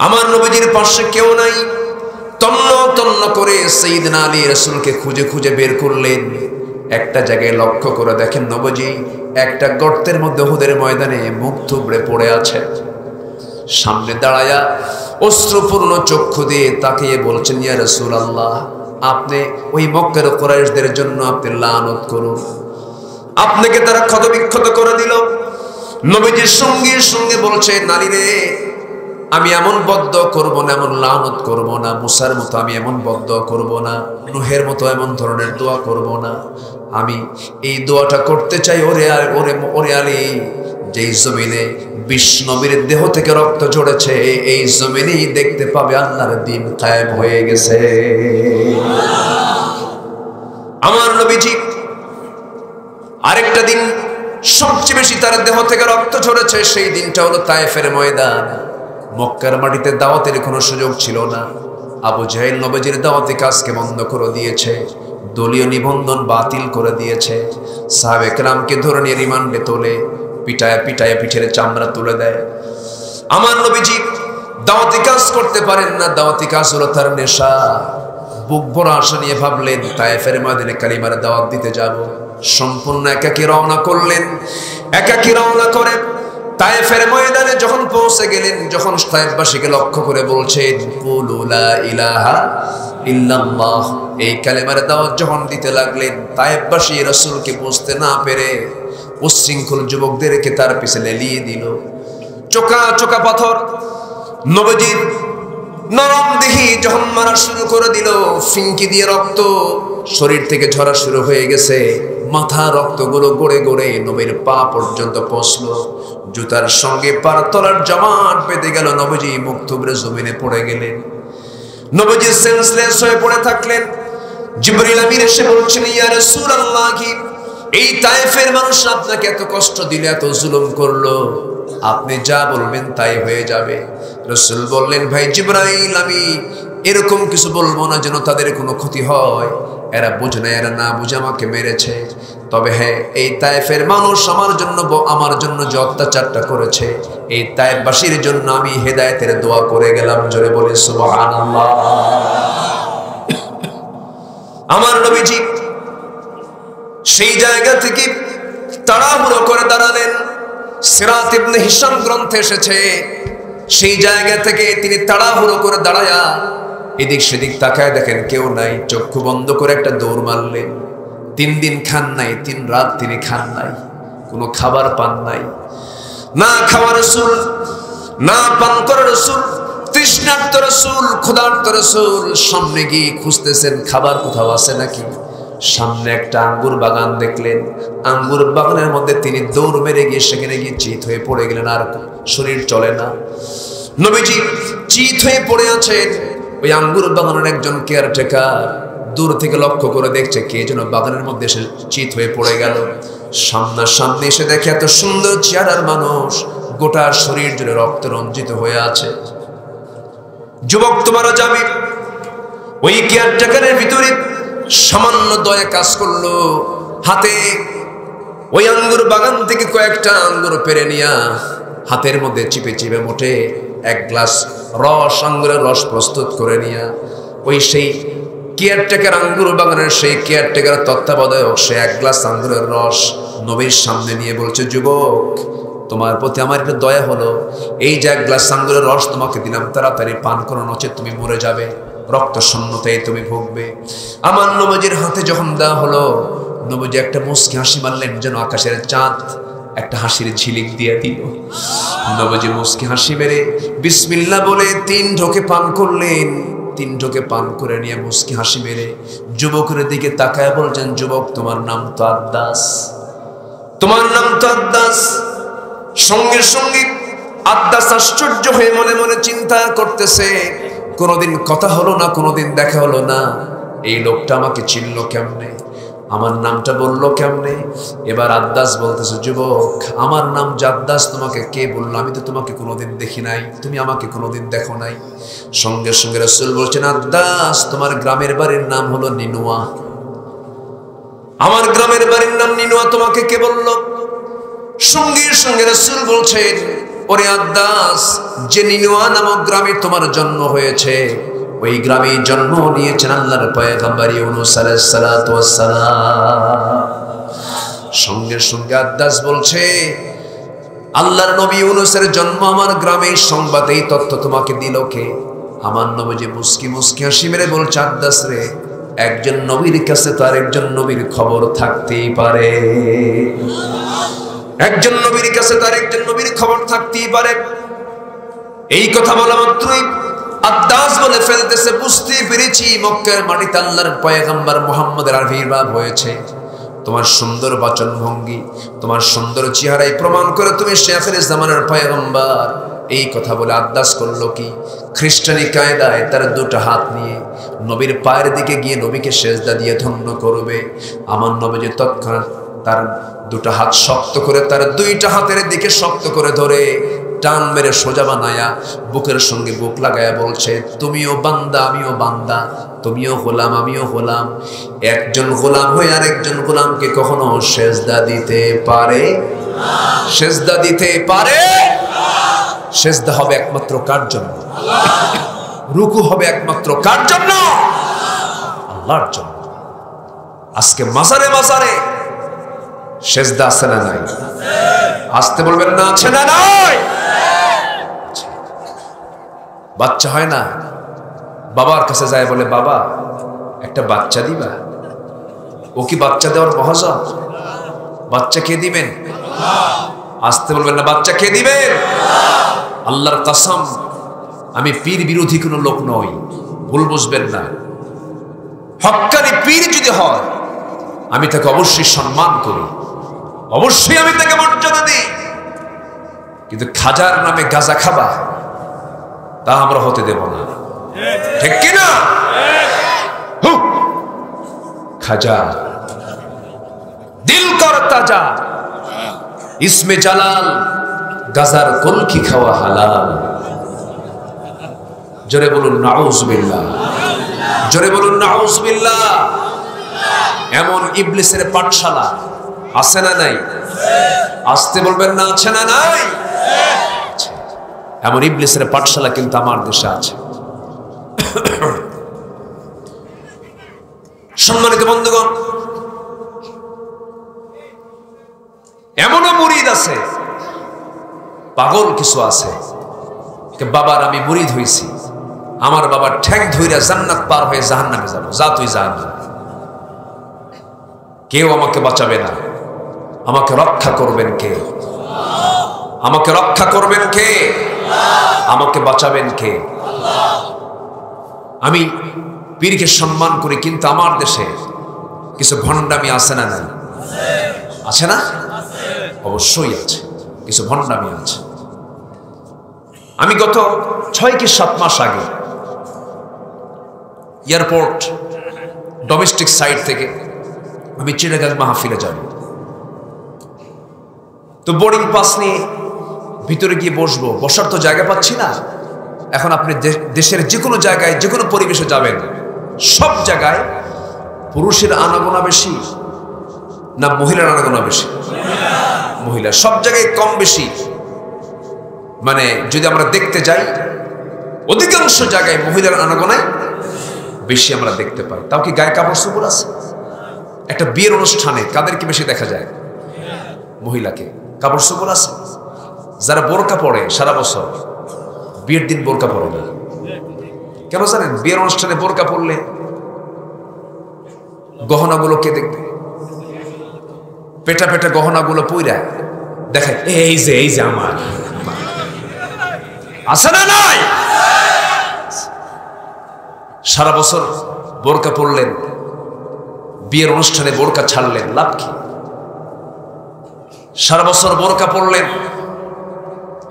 আমার নবীজির পাশে কেউ নাই। তন্ন তন্ন করে সাইয়েদনা আলী রাসূলকে খুঁজে খুঁজে বের করলেন। একটা জায়গায় লক্ষ্য করে দেখেন নবীজি একটা গর্তের মধ্যে উহুদের ময়দানে মুখ থুবড়ে পড়ে আছে। সামনে দাঁড়ায়া অশ্রুপূর্ণ চক্ষু দিয়ে তাকিয়ে বলছেন, ইয়া রাসূলুল্লাহ, আপনি ওই মক্কার কুরাইশদের জন্য আপনি লানত করুন, আপনাকে তারা ক্ষতবিক্ষত করে দিল। নবীজির সঙ্গে সঙ্গে বলছে, নারী রে, আমি এমন বদ্ধ করব না, এমন লানত করব না, মুসার মতো আমি এমন বদ্ধ করব না, নূহের মতো এমন ধরনের দোয়া করব না। আমি এই দোয়াটা করতে চাই, ওরে আলী, যেই জমিনে বিষ্ণবীর দেহ থেকে রক্ত ঝরেছে এই জমিনেই দেখতে পাবে আল্লাহর দ্বীন কায়েম হয়ে গেছে। আমার নবীজি আরেকটা দিন সবচেয়ে বেশি তার দেহ থেকে রক্ত ঝরেছে, সেই দিনটা হলো তায়েফের ময়দান। মক্কার মাটিতে দাওয়াতের কোনো সুযোগ ছিল না। আবু জাহেল নবীজির দাওয়াতি কাজকে বন্ধ করে দিয়েছে, দলীয় নিবন্ধন বাতিল করে দিয়েছে, সাহাবে কেরামকে ধরে নিয়ে রিমান্ডে তোলে, পিটায় পিটায় পিঠের চামড়া তুলে দেয়। আমার নবীজি দাওয়াতি কাজ করতে পারেন না, দাওয়াতি কাজ হলো তার নেশা। বুক ভরা আশা নিয়ে ভাবলেন তায়েফের ময়দানে কালিমার দাওয়াত দিতে যাব। সম্পূর্ণ একাকী রওনা করলেন। একাকী রওনা করে তায়েফের ময়দানে যখন পৌঁছে গেলেন, যখন তায়েফবাসীকে লক্ষ্য করে বলছেন কুলু লা ইলাহা ইল্লাল্লাহ, এই কালেমার দাওয়াত যখন দিতে লাগলেন, তায়েফবাসী রাসূলকে বুঝতে না পেরে উচ্ছৃঙ্খল যুবকদেরকে তার পিছনে লেলিয়ে দিল। চোকা চোকা পাথর নবীজির নরম দেহি যখন মারা শুরু করে দিল, ফিঙ্কি দিয়ে রক্ত শরীর থেকে ঝরা শুরু হয়ে গেছে। মাথা রক্তগুলো গড়ে গড়ে নবীর পা পর্যন্ত পৌঁছলো। জুতার সঙ্গে পার তলার জমাট বেঁধে গেল। নবীজি মুখ থুবড়ে জমিনে পড়ে গেলেন। নবীজি সেন্সলেস হয়ে পড়ে থাকলেন। জিবরিল আমিন এসে বলছেন, ইয়া রাসূলুল্লাহ, এই তায়েফের মানুষ আপনাকে এত কষ্ট দিল, এত জুলুম করলো, আপনি যা বলবেন তাই হয়ে যাবে। রাসূল বললেন, ভাই জিবরাইল, আমি এরকম কিছু বলবো না যেন তাদের কোনো ক্ষতি হয়। এরা বুঝে না, এরা না বুঝে আমাকে মেরেছে। তবে হ্যাঁ, এই তায়েফের মানুষ আমার জন্য যে অত্যাচারটা করেছে, এই তায়েফবাসীর জন্য আমি হেদায়েতের দোয়া করে গেলাম। জোরে বলে সুবহানাল্লাহ। আমার নবীজি সেই জায়গা থেকে তাড়াহুড়ো করে দাঁড়ালেন। সিরাত ইবনে হিশাম গ্রন্থে এসেছে, সেই জায়গা থেকে তিনি তাড়াহুড়ো করে দাঁড়ায়া এদিক সেদিক তাকায় দেখেন কেউ নাই। চক্ষু বন্ধ করে একটা দৌড় মারলেন। 3 দিন খান নাই, 3 রাত তিনি খান নাই, কোনো খাবার পান নাই। না খাওয়া রাসূল, না পান করা রাসূল, তৃষ্ণার্ত রাসূল, ক্ষুধার্ত রাসূল সামনে গিয়ে খুঁজতেছেন খাবার কোথাও আছে নাকি। সামনে একটা আঙ্গুর বাগান দেখলেন। আঙ্গুর বাগানের মধ্যে তিনি দৌড় মেরে গিয়ে সেখানে গিয়ে চিত হয়ে পড়ে গেলেন। আর শরীর চলে না। নবীজি চিত হয়ে পড়ে আছেন। ওই আঙ্গুর বাগানের একজন কেয়ারটেকার দূর থেকে লক্ষ্য করে দেখছে কে যেন বাগানের মধ্যে এসে চিত হয়ে পড়ে গেল। সামনাসামনি এসে দেখে এত সুন্দর চেহারার মানুষ, গোটা শরীর জুড়ে রক্ত রঞ্জিত হয়ে আছে। যুবক, তোমারও যাবে। ওই কেয়ারটেকারের ভিতরে সামান্য দয়া কাজ করলো। হাতে ওই আঙ্গুর বাগান থেকে কয়েকটা আঙ্গুর পেরে নিয়া হাতের মধ্যে চিপে চিপে মোটে 1 গ্লাস রস, আঙ্গুরের রস প্রস্তুত করে নিয়া ওই সেই কেয়ারটেকার আঙ্গুর বাগানের সেই কেয়ারটেকার তত্ত্বাবধায়ক সে 1 গ্লাস আঙ্গুরের রস নবীর সামনে নিয়ে বলছে, যুবক, তোমার প্রতি আমার একটা দয়া হলো, এই যে 1 গ্লাস আঙ্গুরের রস তোমাকে দিলাম, তাড়াতাড়ি পান করো, নচেত তুমি মরে যাবে, রক্ত শূন্যতায় তুমি ভুগবে। আমার নবীজির হাতে যখন দেওয়া হলো, নবীজি একটা মুচকি হাসি মারলেন, যেন আকাশের চাঁদ একটা হাসির ঝিলিক দিয়ে দিল। নবীজি মুচকি হাসি মেরে বিসমিল্লাহ বলে 3 ঢোকে পান করলেন। 3 ঢোকে পান করে নিয়ে মুচকি হাসি মেরে যুবকের দিকে তাকায় বলছেন, যুবক, তোমার নাম তো আদ্দাস, তোমার নাম তো আদ্দাস। সঙ্গে সঙ্গে আদ্দাস আশ্চর্য হয়ে মনে মনে চিন্তা করতেছে, কোনোদিন কথা হলো না, কোনোদিন দেখা হলো না, এই লোকটা আমাকে চিনল কেমনে, আমার নামটা বললো কেমনে। এবার আদ্দাস বলতেছে, যুবক, আমার নাম আদ্দাস তোমাকে কে বললো? আমি তো তোমাকে কোনোদিন দেখি নাই, তুমি আমাকে কোনোদিন দেখো নাই। সঙ্গে সঙ্গে রাসূল বলছেন, আদ্দাস, তোমার গ্রামের বাড়ির নাম হলো নিনুয়া। আমার গ্রামের বাড়ির নাম নিনুয়া, তোমাকে কে বললো? সঙ্গে সঙ্গে রাসূল বলছেন, ও ওরে আদ্দাস, যে নিনুয়া নামক গ্রামে তোমার জন্ম হয়েছে, ওই গ্রামে জন্ম নিয়েছেন আল্লাহর পয়গম্বর ইউনূস আলাইহিস সালাতু ওয়াস সালাম। সঙ্গে সঙ্গে আদ্দাস বলছে, আল্লাহর নবী ইউনূসের জন্ম আমার গ্রামে, সংবাদ এই তথ্য তোমাকে দিল কে? আমার নবীজি মুস্কি মুস্কি হাসি মেরে বলছে, আদ্দাস রে, একজন নবীর কাছে তো আরেকজন নবীর খবর থাকতেই পারে, একজন নবীর কাছে তো আরেকজন নবীর খবর থাকতেই পারে। এই কথা বলা মাত্রই আদ্দাস বলে ফেলতেছে, বুঝতে পেরেছি মক্কার মাটিতে আল্লাহর পয়গম্বর মুহাম্মদের আবির্ভাব হয়েছে। তোমার সুন্দর বাচন ভঙ্গি, তোমার সুন্দর চেহারাই প্রমাণ করে তুমি শেখের জামানের পয়গম্বর। এই কথা বলে আদ্দাস করলো কি, খ্রিস্টানি কায়দায় তার দুটো হাত নিয়ে নবীর পায়ের দিকে গিয়ে নবীকে সেজদা দিয়ে ধন্য করবে। আমার নবীজি তৎক্ষণাৎ তার দুটো হাত শক্ত করে, তার দুইটা হাতের দিকে শক্ত করে ধরে টান মেরে সোজা বানায়া বুকের সঙ্গে বুক লাগায়া বলছে, তুমিও বান্দা আমিও বান্দা, তুমিও গোলাম আমিও গোলাম। একজন গোলাম হয়ে আরেকজন গোলামকে কখনো সেজদা দিতে পারে? সেজদা দিতে পারে? সেজদা হবে একমাত্র কার জন্য? রুকু হবে একমাত্র কার জন্য? আল্লাহর জন্য। আজকে মাজারে মাজারে সেজদা আছে না নাই? আসতে বলবেন না, আছে না নাই? বাচ্চা হয় না, বাবার কাছে যায়, বলে বাবা একটা বাচ্চা দিবা। ও কি বাচ্চা দেওয়ার মহাজন? বাচ্চা কে দিবেন? আসতে বলবেন না, বাচ্চা কে দিবেন? আল্লাহর কসম, আমি পীর বিরোধী কোনো লোক নই, ভুল বুঝবেন না। হক্কানি পীর যদি হয় আমি তাকে অবশ্যই সম্মান করি, অবশ্যই আমি তাকে মর্যাদা দিই, কিন্তু খাজার নামে গাঁজা খাবা তা আমরা হতে দেব না, ঠিক কিনা? খাজা দিল কর তাজা, ইসমে জালাল, গাজার কলকি খাওয়া হালাল। জোরে বলুন নাউজুবিল্লাহ, জোরে বলুন নাউজুবিল্লাহ। এমন ইবলিসের পাঠশালা আছে না নাই? আসতে বলবেন না, আছে না নাই? এমন ইবলিসের পাঠশালা কিন্তু আমার দেশে আছে। সম্মানিত বন্ধুগণ, এমনও মুরিদ আছে, পাগল কিছু আছে, বাবার আমি মুরিদ হইছি, আমার বাবার ঠ্যাং ধইরা জান্নাত পার হয়ে জাহান্নামে যাব, যা তুই জাহান্নামে, কেউ আমাকে বাঁচাবে না। আমাকে রক্ষা করবেন কে? আমাকে রক্ষা করবেন কে? আমাকে বাঁচাবেন কে? আমি পীরকে সম্মান করি, কিন্তু আমার দেশে কিছু ভণ্ডামি আছে না নাই? আছে না? অবশ্যই আছে, কিছু ভণ্ডামি আছে। আমি গত 6 কি 7 মাস আগে এয়ারপোর্ট ডোমেস্টিক সাইড থেকে আমি চিটাগাং মাহফিলে যাব, তো বোর্ডিং পাস নিয়ে ভিতরে গিয়ে বসবো, বসার তো জায়গা পাচ্ছি না। এখন আপনি দেশের যে কোনো জায়গায় যে কোনো পরিবেশে যাবেন, সব জায়গায় পুরুষের আনাগোনা বেশি না মহিলার আনাগোনা বেশি? মহিলা। সব জায়গায় কম বেশি, মানে যদি আমরা দেখতে যাই অধিকাংশ জায়গায় মহিলার আনাগোনায় বেশি আমরা দেখতে পাই। তাও কি গায়ে কাপড় চোপড় আছে? একটা বিয়ের অনুষ্ঠানে কাদেরকে বেশি দেখা যায়? মহিলাকে। কাপড় চোপড় আছে? যারা বোরকা পরে সারা বছর, বিয়ের দিন বোরকা পরে না কেন জানেন? বিয়ের অনুষ্ঠানে বোরকা পরলে গহনাগুলো কে দেখবে? পেটা পেটা গহনাগুলো পইরা দেখায়, এই যে আমার আছে না নাই? সারা বছর বোরকা পরলেন, বিয়ের অনুষ্ঠানে বোরকা ছাড়লেন, লাভ কি? সারা বছর বোরকা পরলেন,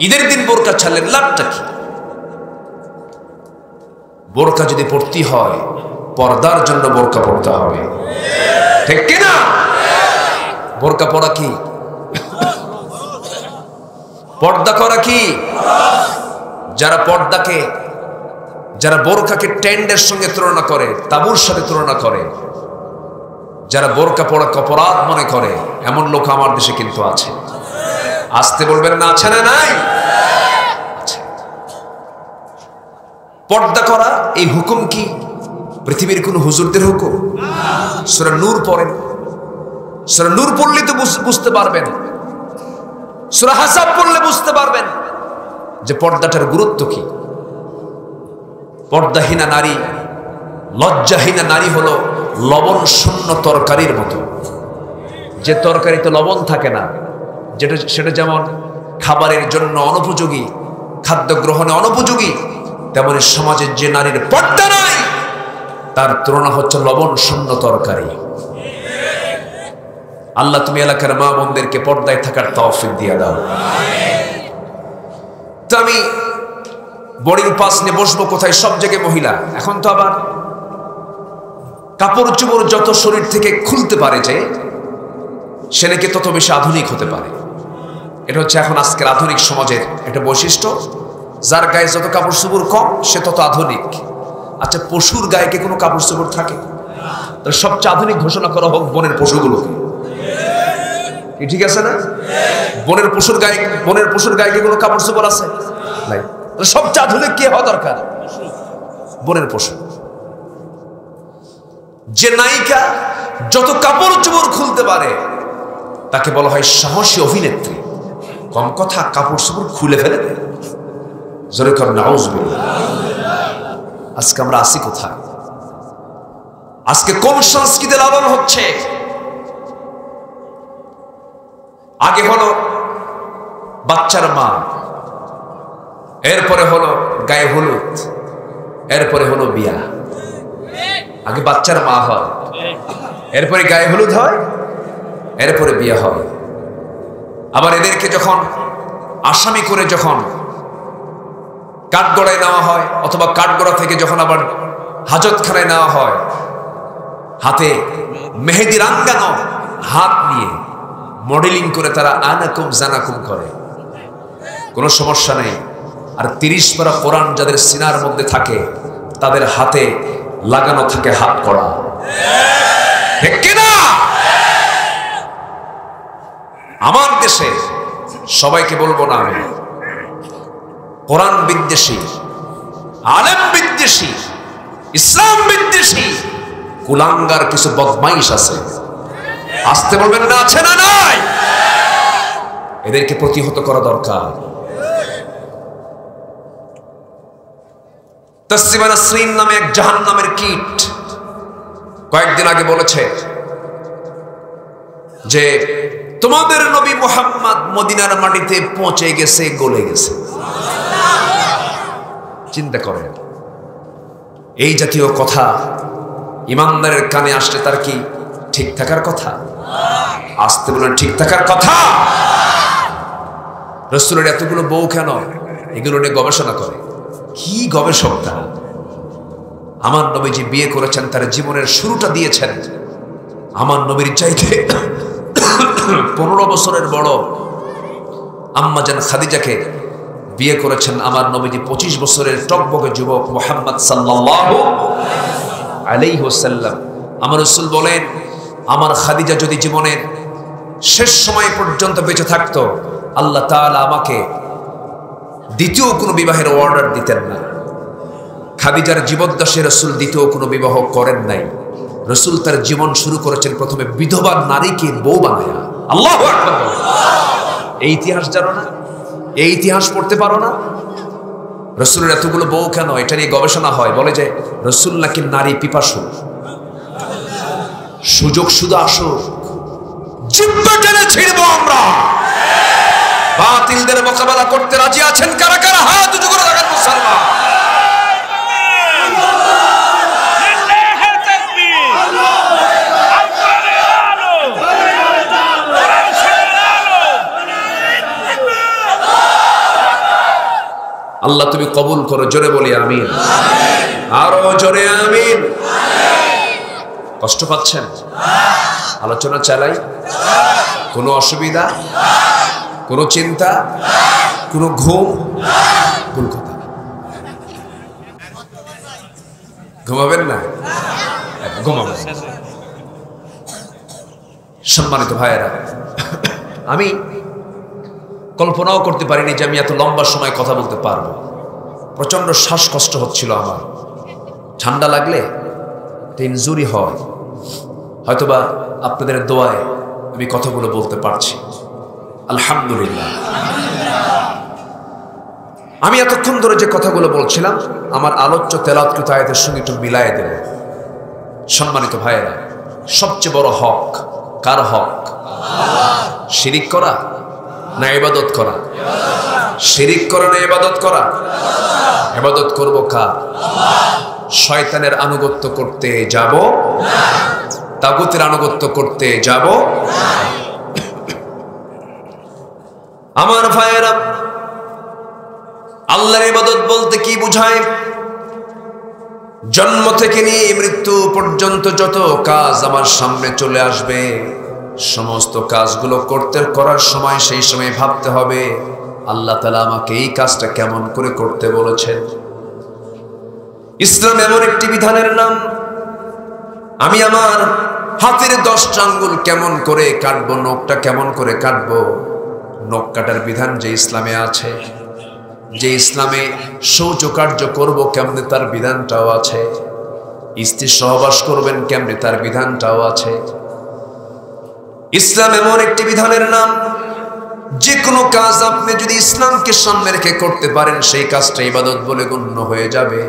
ঈদের দিন বোরকা ছাড়লেন, লাভটা কি? বোরকা যদি পড়তে হয় পর্দার জন্য বোরকা পড়তে হবে, ঠিক কিনা? বোরকা পরা কি? পর্দা করা কি? যারা বোরকাকে টেন্ডের সঙ্গে তুলনা করে, তাবুর সাথে তুলনা করে, যারা বোরকা পড়া অপরাধ মনে করে, এমন লোক আমার দেশে কিন্তু আছে। আসতে বলবেন না, আছে না নাই? পর্দা করা এই হুকুম কি পৃথিবীর কোন হুজুরদের হুকুম? সূরা নূর পড়েন, সূরা নূর পড়লে তো বুঝতে পারবেন, সূরা হাসাব পড়লে বুঝতে পারবেন যে পর্দাটার গুরুত্ব কি। পর্দাহীনা নারী, লজ্জাহীনা নারী হলো লবণ শূন্য তরকারির মতো। যে তরকারিতে লবণ থাকে না, সেটা যেমন খাবারের জন্য অনুপযোগী, খাদ্য গ্রহণে অনুপযোগী, তেমনি সমাজের যে নারীর পর্দা নাই তার তুলনা হচ্ছে লবণ শূন্য তরকারি। আল্লাহ তুমি এলাকার মা বোনদেরকে পর্দায় থাকার তৌফিক দিয়ে দাও। তো আমি বোর্ডিং পাস নিয়ে বসবো কোথায়? সব জায়গায় মহিলা। এখন তো আবার কাপড় চোপড় যত শরীর থেকে খুলতে পারে যে সে নাকি তত বেশি আধুনিক হতে পারে। এটা হচ্ছে এখন আজকের আধুনিক সমাজের একটা বৈশিষ্ট্য। যার গায়ে যত কাপড় চোপড় কম সে তত আধুনিক। আচ্ছা, পশুর গায়ে কি কোনো কাপড় চোপড় থাকে? তাহলে সবচেয়ে আধুনিক ঘোষণা করা হোক বনের পশুগুলোকে, কি ঠিক আছে না? বনের পশুর গায়ে কি কোনো কাপড় চোপড় আছে? নাই। তাহলে সবচেয়ে আধুনিক কে হওয়া দরকার? বনের পশু। যে নায়িকা যত কাপড় চোপড় খুলতে পারে তাকে বলা হয় সাহসী অভিনেত্রী। কম কথা, কাপড় চোপড় খুলে ফেলে দেয়। জোরে কর নাউজুবিল্লাহ। আজকে আমরা আসি কোথায়? আজকে কোন সংস্কৃতি লালন হচ্ছে? আগে হলো বাচ্চার মা, এরপরে হলো গায়ে হলুদ, এরপরে হলো বিয়া। আগে বাচ্চার মা হয়, এরপরে গায়ে হলুদ হয়, এরপরে বিয়ে হয়। আবার এদেরকে যখন আসামি করে যখন কাঠগড়ায় নেওয়া হয়, অথবা কাঠগড়া থেকে যখন আবার হাজতখানায় নেওয়া হয়, হাতে মেহেদি রাঙ্গানো হাত নিয়ে মডেলিং করে তারা আনাকুম জানাকুম করে। কোনো সমস্যা নেই। আর 30 পারা কোরআন যাদের সিনার মধ্যে থাকে তাদের হাতে লাগানো থাকে হাত করা। ঠিক কিনা? আমার দেশে সবাইকে বলবো না আমি, কোরআন বিদ্বেষী, আলেম বিদ্বেষী, ইসলাম বিদ্বেষী কুলাঙ্গার কিছু বদমাইশ আছে। আসতে বলবেন না? আছে না নাই? এদেরকে প্রতিহত করা দরকার। তাসলিমা নাসরিন নামে এক জাহান্নামের কীট কয়েকদিন আগে বলেছে যে তোমাদের নবী মুহাম্মদ মদিনার মাটিতে পৌঁছে গেছে, গলে গেছে। চিন্তা করেন, এই জাতীয় কথা ইমানদারের কানে আসলে তার কি ঠিক থাকার কথা? আসতে বলেন ঠিক থাকার কথা। রাসূলের এতগুলো বউ কেন? এগুলো নিয়ে গবেষণা করে। কি গবেষক তারা? আমার নবীজি বিয়ে করেছেন, তার জীবনের শুরুটা দিয়েছেন আমার নবীর চাইতে 15 বছরের বড় আম্মা জান খাদিজাকে বিয়ে করেছেন আমার নবীজি 25 বছরের টকবকে যুবক মুহাম্মদ সাল্লাল্লাহু আলাইহি ওয়াসাল্লাম। আমার রাসূল বলেন, আমার খাদিজা যদি জীবনের শেষ সময় পর্যন্ত বেঁচে থাকতো, আল্লাহ তাআলা আমাকে দ্বিতীয় কোনো বিবাহের অর্ডার দিতেন না। খাদিজার জীবদ্দশে রাসূল দ্বিতীয় কোনো বিবাহ করেন নাই। রাসূল তার জীবন শুরু করেছেন প্রথমে বিধবা নারীকে বউ বানায়া। আল্লাহু আকবার। এই ইতিহাস জানো না? এই ইতিহাস পড়তে পারো না? রাসূলের এতগুলো বউ কেন? এটা নিয়ে গবেষণা হয়। বলে যে রাসূল নাকি নারী পিপাসু। সুযোগ শুধু আসুক, জিহ্বা টেনে ছিড়বো আমরা। বাতিলদের মোকাবেলা করতে রাজি আছেন কারা কারা? হাত উঁচু করে রাখেন মুসলমান। আল্লাহ তুমি কবুল করো। জোরে বলি আমিন। আরো জোরে আমিন। কষ্ট পাচ্ছেন? আলোচনা চালাই? কোনো অসুবিধা, কোনো চিন্তা, কোনো ঘুম? ভুল কথা। ঘুমাবেন না? ঘুমাবেন। সম্মানিত ভাইয়েরা, আমি কল্পনাও করতে পারিনি যে আমি এত লম্বা সময় কথা বলতে পারবো। প্রচন্ড শ্বাসকষ্ট হচ্ছিল আমার। ঠান্ডা লাগলে ইনজুরি হয়, হয়তোবা আপনাদের দোয়ায় আমি কথাগুলো বলতে পারছি। আলহামদুলিল্লাহ। আমি এতক্ষণ ধরে যে কথাগুলো বলছিলাম আমার আলোচ্য তেলাওয়াতকৃত আয়াতের সঙ্গে একটু মিলায়ে দেব। সম্মানিত ভাইয়েরা, সবচেয়ে বড় হক কার হক? শিরিক করা না ইবাদত করা? শিরিক করা না ইবাদত করা? ইবাদত করব কার? শয়তানের আনুগত্য করতে যাব না, তাগুতের আনুগত্য করতে যাব না। আমার ভাইয়েরা, আল্লাহর ইবাদত বলতে কি বোঝায়? জন্ম থেকে নিয়ে মৃত্যু পর্যন্ত যত কাজ আমার সামনে চলে আসবে, সমস্ত কাজগুলো করার সময় সেই সময় ভাবতে হবে আল্লাহ তাআলা আমাকে এই কাজটা কেমন করে করতে বলেছেন। ইসলাম এমন একটি বিধানের নাম, আমি আমার হাতের 10টা আঙ্গুল কেমন করে কাটবো, নখটা কেমন করে কাটবো, নখ কাটার বিধান যে ইসলামে আছে। যে ইসলামে শৌচকার্য করব কেমনে তার বিধানটাও আছে। স্ত্রীর সহবাস করবেন কেমনে তার বিধানটাও আছে। ইসলাম এমন একটি বিধানের নাম, যে কোনো কাজ আপনি যদি ইসলামকে সামনে রেখে করতে পারেন সেই কাজটা ইবাদত বলে গণ্য হয়ে যাবে।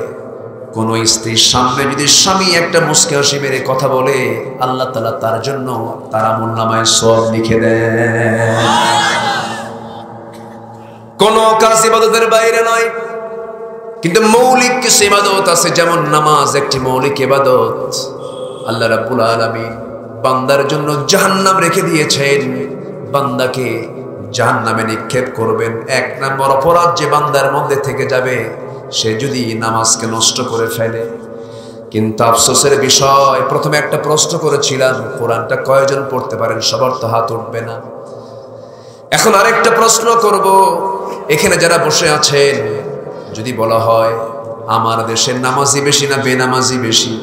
কোন স্ত্রীর সামনে যদি স্বামী একটা মুস্কি হাসি মেরে কথা বলে, আল্লাহ তাআলা তার জন্য তার আমলনামায় সওয়াব লিখে দেন। কোন কাজ ইবাদতের বাইরে নয়, কিন্তু মৌলিক কিছু ইবাদত আছে, যেমন নামাজ একটি মৌলিক ইবাদত। আল্লাহ রাব্বুল আলামিন বান্দার জন্য জাহান্নাম রেখে দিয়েছেন, বান্দাকে জাহান্নামে নিক্ষেপ করবেন। 1 নম্বর অপরাধ যে বান্দার মধ্যে থেকে যাবে, সে যদি নামাজকে নষ্ট করে ফেলে। কিন্তু আফসোসের বিষয়, প্রথমে একটা প্রশ্ন করেছিলাম কোরআনটা কয়জন পড়তে পারেন, সবার তো হাত উঠবে না। এখন আরেকটা প্রশ্ন করব, এখানে যারা বসে আছেন, যদি বলা হয় আমার দেশের নামাজি বেশি না বেনামাজি বেশি?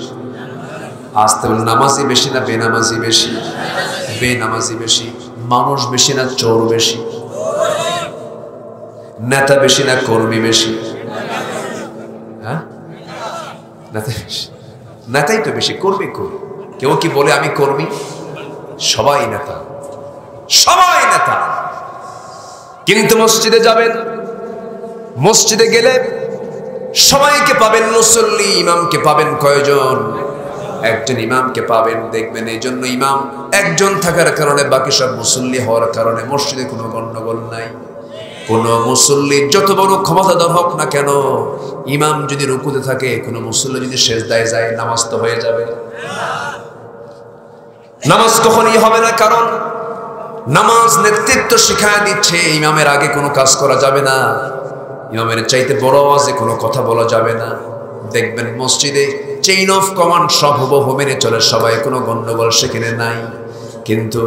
আসতে বল, নামাজি বেশি না বেনামাজি বেশি? বেনামাজি বেশি। মানুষ বেশি না চোর বেশি? নেতা বেশি না কর্মী বেশি? হ্যাঁ, নেতা বেশি। নেতাই তো বেশি, কর্মী কই? কেউ কি বলে আমি কর্মী? সবাই নেতা, সবাই নেতা। কিন্তু মসজিদে যাবেন, মসজিদে গেলে সবাইকে পাবেন মুসল্লি, ইমামকে পাবেন কয়জন? একজন ইমামকে পাবেন। দেখবেন এই জন্য ইমাম একজন থাকার কারণে বাকি সব মুসল্লি হওয়ার কারণে মসজিদে কোনো গন্ডগোল নাই। কোন মুসল্লি যত বড় ক্ষমতাধর হোক না কেন, ইমাম যদি রুকুতে থাকে, কোন মুসল্লি যদি সেজদায় যায়, নামাজ তো হয়ে যাবে। নামাজ কখনই হবে না, কারণ নামাজ নেতৃত্ব শিখায় দিচ্ছে। ইমামের আগে কোনো কাজ করা যাবে না, ইমামের চাইতে বড় আওয়াজে কোনো কথা বলা যাবে না। দেখবেন মসজিদে চেইন অফ কমান্ড সব হুবহু মেনে চলে সবাই, কোনো গন্ডগোল সেখানে নাই। কিন্তু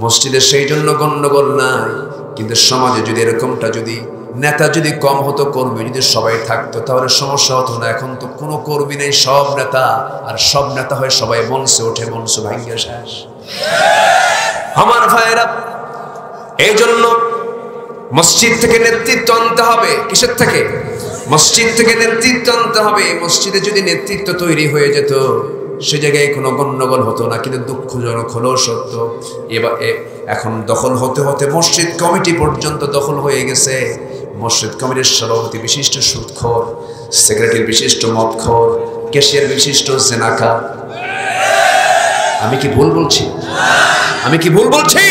মসজিদে সেই জন্য গন্ডগোল নাই। কিন্তু সমাজে যদি এরকমটা, যদি নেতা যদি কম হতো, কর্মী যদি সবাই থাকতো, তাহলে সমস্যা হতো না। এখন তো কোনো কর্মী নেই, সব নেতা, আর সব নেতা হয়ে সবাই মঞ্চে ওঠে, মঞ্চ ভাঙ্গে শেষ। আমার ভাইয়েরা, এই জন্য মসজিদ থেকে নেতৃত্ব আনতে হবে। কিসের থেকে? মসজিদ থেকে নেতৃত্ব আনতে হবে। মসজিদে যদি নেতৃত্ব তৈরি হয়ে যেত, সে জায়গায় কোনো গন্ডগোল হতো না। কিন্তু দুঃখজনক হলো সত্য, এখন দখল হতে হতে মসজিদ কমিটি পর্যন্ত দখল হয়ে গেছে। মসজিদ কমিটির সভাপতি বিশিষ্ট সুদখোর, সেক্রেটারি বিশিষ্ট মদখোর, ক্যাশিয়ার বিশিষ্ট জেনাকার। আমি কি ভুল বলছি? আমি কি ভুল বলছি?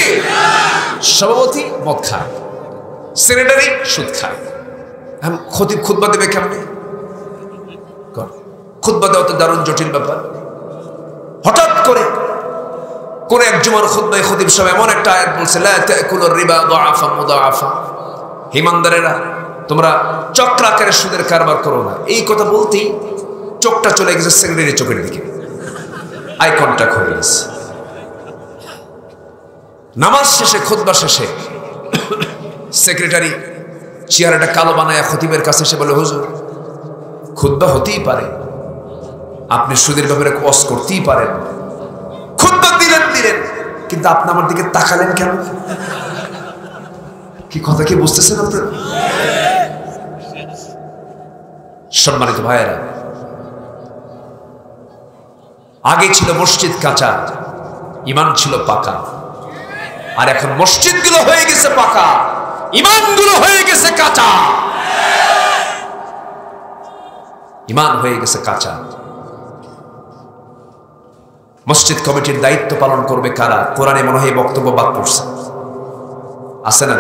সভাপতি মদ খায়, সেক্রেটারি সুদ খায়। খতিব খুতবা দেবে কেমনে? খুতবা দেওয়া তো দারুণ জটিল ব্যাপার। হঠাৎ করে কোন এক জুমার খুতবায় খতিব সাহেব এমন একটা আয়াত বলছে, লা তাকুলুর রিবা দাআফা মুদাআফা, ইমানদারেরা তোমরা চক্রাকারে সুদের কারবার করো না। এই কথা বলতেই চোখটা চলে গেছে সেক্রেটারি চোখের দিকে, আই কন্টাক্ট হয়ে গেছে। নামাজ শেষে, খুতবা শেষে সেক্রেটারি চেহারাটা কালো বানায় খতিবের কাছে এসে বলে, হুজুর খুতবা হতেই পারে, আপনি সুদের ব্যাপারে ওয়াজ করতেই পারেন, খুতবা দিলেন, কিন্তু আপনি আমার দিকে তাকালেন কেন? কি কথা কি বুঝতেছেন আপনারা? সম্মানিত ভাইয়েরা, আগে ছিল মসজিদ কাঁচা, ইমান ছিল পাকা, আর এখন মসজিদগুলো হয়ে গেছে পাকা, ইমানগুলো হয়ে গেছে কাঁচা। ইমান হয়ে গেছে কাঁচা। মসজিদ কমিটির দায়িত্ব পালন করবে কারা? কোরআনে মনে হয় বক্তব্য বাদ করছে, আছে না?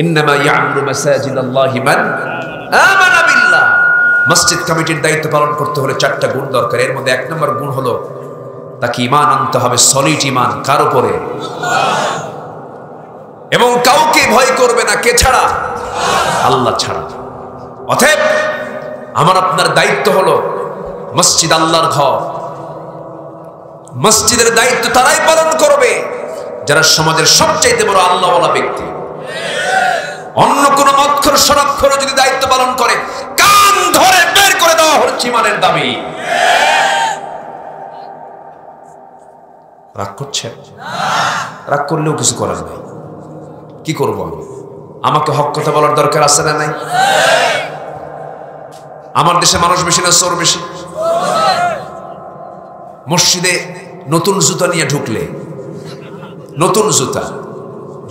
ইন্নামা ইয়ামুরু মাসাজিদাল্লাহি মান আমানা বিল্লাহ। মসজিদ কমিটির দায়িত্ব পালন করতে হলে 4টা গুণ দরকার। এর মধ্যে 1 নম্বর গুণ হলো তাকে ঈমান আনতে হবে, সলিড ঈমান। কার উপরে? এবং কাউকে ভয় করবে না। কে ছাড়া? আল্লাহ ছাড়া। অতএব আমার আপনার দায়িত্ব হলো মসজিদ আল্লাহর ঘর। মসজিদের দায়িত্ব তারাই পালন করবে যারা সমাজের সবচাইতে বড় আল্লাহওয়ালা ব্যক্তি। অন্য কোন অক্ষর স্বরাক্ষর যদি দায়িত্ব পালন করে, কান ধরে বের করে দেওয়া হচ্ছে ঈমানের দাবি। রাগ করছেন? রাগ করলেও কিছু করার নাই। কি করবো আমি? আমাকে হক কথা বলার দরকার আছে না নাই? আমার দেশে মানুষ বেশি না চোর বেশি? মসজিদে নতুন জুতা নিয়ে ঢুকলে, নতুন জুতা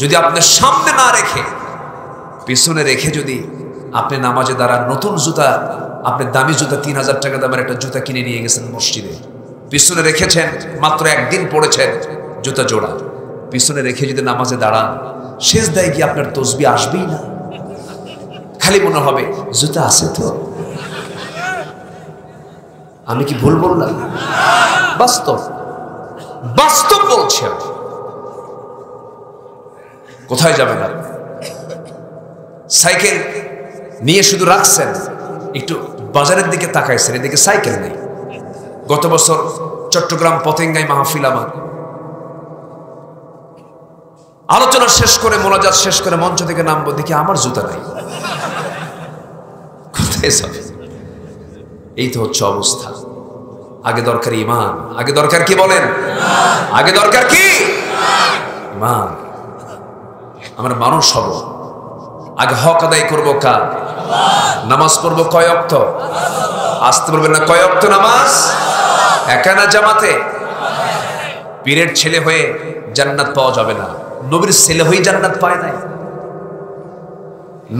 যদি আপনার সামনে না রেখে পিছনে রেখে যদি আপনি নামাজে দাঁড়ান, নতুন জুতা, আপনি দামি জুতা 3000 টাকা দামের একটা জুতা কিনে নিয়ে গেছেন মসজিদে, পিছনে রেখেছেন, মাত্র একদিন পড়েছেন জুতা জোড়া, পিছনে রেখে যদি নামাজে দাঁড়ান, সেজদায় কি আপনার তসবিহ আসবেই না? খালি মনে হবে জুতা আছে তো। আমি কি ভুল বললাম? বাস্তব, বাস্তব বলছে। কোথায় যাবেন আপনি? সাইকেল নিয়ে শুধু রাখছেন, একটু বাজারের দিকে তাকাইছেন, এদিকে সাইকেল নেই। গত বছর চট্টগ্রাম পতেঙ্গায় মাহফিল, আমার আলোচনা শেষ করে, মোনাজাত শেষ করে মঞ্চ থেকে নামবো, দেখি আমার জুতা নাই। কোথায় যাবে? এই তো হচ্ছে অবস্থা। আগে দরকার ঈমান। আগে দরকার কি বলেন? আগে দরকার কি? ঈমান। আমরা মানুষ হব, আগে হক আদায় করবো কার? নামাজ পড়বো কয় ওয়াক্ত? আসতে বলবেন না, কয় ওয়াক্ত নামাজ? একা না জামাতে? পীরের ছেলে হয়ে জান্নাত পাওয়া যাবে না। নবীর ছেলে হয়ে জান্নাত পায় নাই,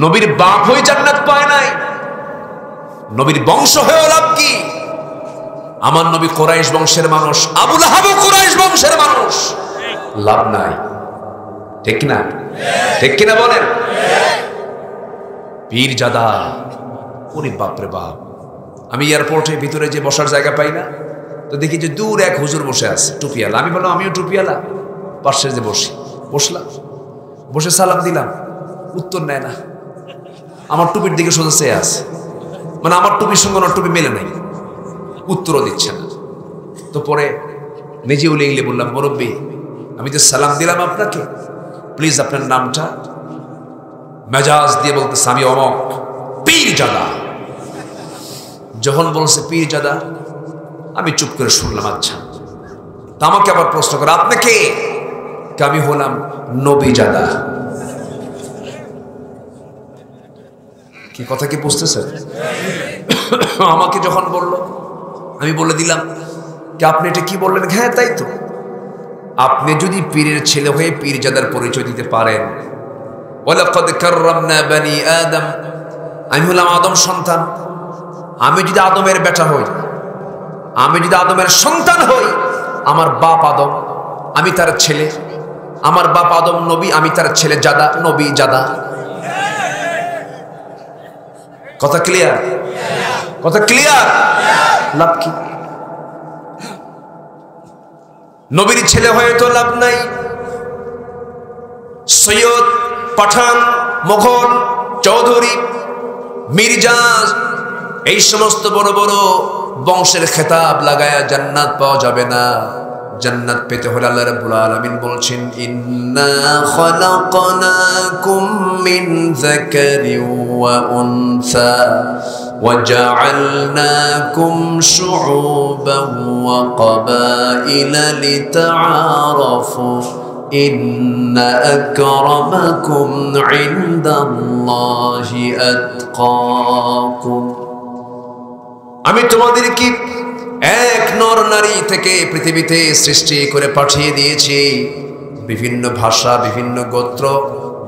নবীর বাপ হয়ে জান্নাত পায় নাই, নবীর বংশ হয়েও লাভ কি? আমার নবী কুরাইশ বংশের মানুষ, আবু লাহাবও কুরাইশ বংশের মানুষ, লাভ নাই। ঠিক না? ঠিক কিনা বলেন? পীরজাদা, ওরে বাপরে বাপ। আমি এয়ারপোর্টে ভিতরে যে বসার জায়গা পাই না, তো দেখি যে দূর এক হুজুর বসে আছে টুপিয়ালা। আমি বললাম আমিও টুপিয়ালা, পাশে যে বসলাম, বসে সালাম দিলাম, উত্তর নেয় না। আমার টুপির দিকে সোজা চেয়ে আছে, মানে আমার টুপির সঙ্গে ওনার টুপি মেলে নাই, উত্তরও দিচ্ছে না। তো পরে নিজে উলে গেলে বললাম, মুরব্বী আমি তো সালাম দিলাম আপনাকে, প্লিজ আপনার নামটা? মেজাজ দিয়ে বলতেছে আমি অমক পীরজাদা। যখন বলছে পীরজাদা, আমি চুপ করে শুনলাম। আচ্ছা, তা আমাকে আবার প্রশ্ন করে আপনি কে? আমি হলাম নবীজাদা। কি কথা কি বুঝতেছেন? আমাকে যখন বলল, আমি বলে দিলাম কি আপনি এটা কি বললেন? হ্যাঁ তাই তো, আপনি যদি পীরের ছেলে হয়ে পীরজাদার পরিচয় দিতে পারেন, ওয়ালাকাদ কাররামনা বানি আদম, আমি হলাম আদম সন্তান, আমি যদি আদমের বেটা হই, আমি যদি আদমের সন্তান হই, আমার বাপ আদম, আমি তার ছেলে, আমার বাপ আদম নবী, আমি তার ছেলে জাদা, নবী জাদা। কথা ক্লিয়ার? কথা ক্লিয়ার? লাভ কি? নবীর ছেলে হয়ে তো লাভ নাই। সৈয়দ, পাঠান, মোগল, চৌধুরী, মির্জা, এই সমস্ত বড় বড় বংশের খেতাব লাগায়া জান্নাত পাওয়া যাবে না। জান্নাত পেতে হলে আল্লাহ রাব্বুল আলামিন বলছেন, ইন্না খালাকনাকুম মিন যাকারিন ওয়া উনসা ওয়া জাআলনাকুম শুউবান ওয়া ক্বাবাইলা লিতাআরাফু ইন্না আকরামাকুম ইনদাল্লাহি আতকাকুম। আমি তোমাদেরকে এক নর নারী থেকে পৃথিবীতে সৃষ্টি করে পাঠিয়ে দিয়েছি, বিভিন্ন ভাষা, বিভিন্ন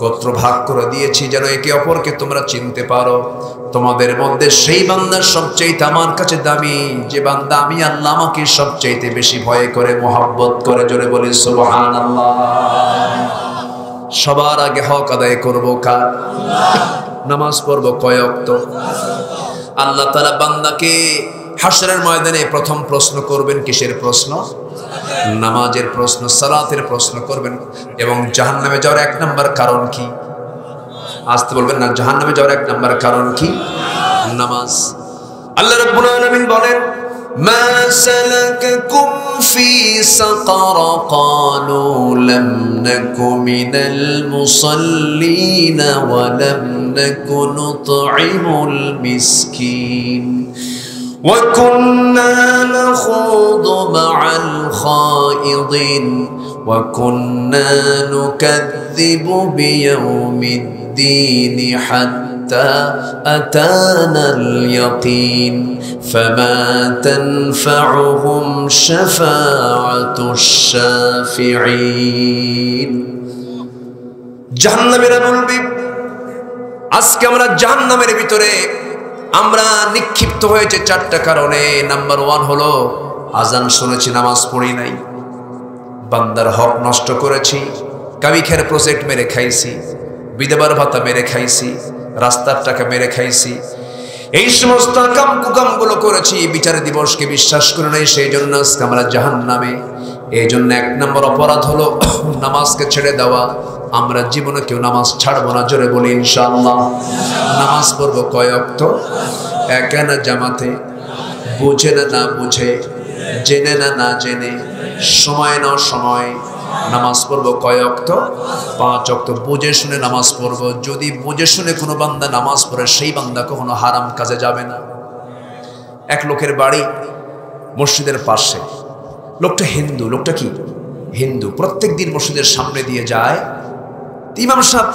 গোত্র ভাগ করে দিয়েছি যেন একে অপরকে তোমরা চিনতে পারো। তোমাদের মধ্যে সেই বান্দা সবচেয়ে আমার কাছে দামি, যে বান্দা আমি আল্লাহ আমাকে সবচেয়ে বেশি ভয় করে, মোহাব্বত করে। জোরে বলি সুবহানাল্লাহ। সবার আগে হক আদায় করব কার? নামাজ পড়ব কয় ওয়াক্ত? আল্লাহ তাআলা বান্দাকে হাশরের ময়দানে প্রথম প্রশ্ন করবেন কিসের প্রশ্ন? নামাজের প্রশ্ন, সালাতের প্রশ্ন করবেন। এবং জাহান্নামে যাওয়ার এক নাম্বার কারণ কি? আসতে বলবেন না, জাহান্নামে যাওয়ার এক নাম্বার কারণ কি? নামাজ। আল্লাহ রাব্বুল আলামিন বলেন, মা সালাকাকুম ফি সাকার ক্বালু লাম নাকু মিনাল মুসাল্লিন ওয়া লাম নাকু নুতঈমুল মিসকিন وكنا نخوض مع الخائضين وكنا نكذب بيوم الدين حتى أتانا اليقين فما تنفعهم شفاعة الشافعين। জাহান্নামের বলবি আজকে আমরা জাহান্নামের ভিতরে আমরা নিক্ষিপ্ত হয়েছে চারটা কারণে। নাম্বার 1 হলো আজান শুনেছি, নামাজ পড়ি নাই, বান্দার হক নষ্ট করেছি, কাবিখের প্রজেক্ট মেরে খাইছি, বিধবার ভাতা মেরে খাইছি, রাস্তার টাকা মেরে খাইছি, এই সমস্ত কাম কুকামগুলো করেছি, বিচার দিবসকে বিশ্বাস করে নাই, সেই জন্য আজকে আমরা জাহান্নামে। এই জন্য 1 নম্বর অপরাধ হলো নামাজকে ছেড়ে দেওয়া। আমরা জীবনে কেউ নামাজ ছাড়বো না। জোরে বলি ইনশাআল্লাহ। নামাজ পড়বো কয় ওয়াক্ত? একা না জামাতে, বুঝে না না বুঝে, জেনে না না জেনে, সময় না সময় নামাজ পড়বো কয় ওয়াক্ত? 5 ওয়াক্ত। বুঝে শুনে নামাজ পড়বো। যদি বুঝে শুনে কোনো বান্দা নামাজ পড়ে, সেই বান্দা কখনো হারাম কাজে যাবে না। এক লোকের বাড়ি মসজিদের পাশে, লোকটা হিন্দু। লোকটা কি? হিন্দু। প্রত্যেক দিন মসজিদের সামনে দিয়ে যায়। ইমাম সাহেব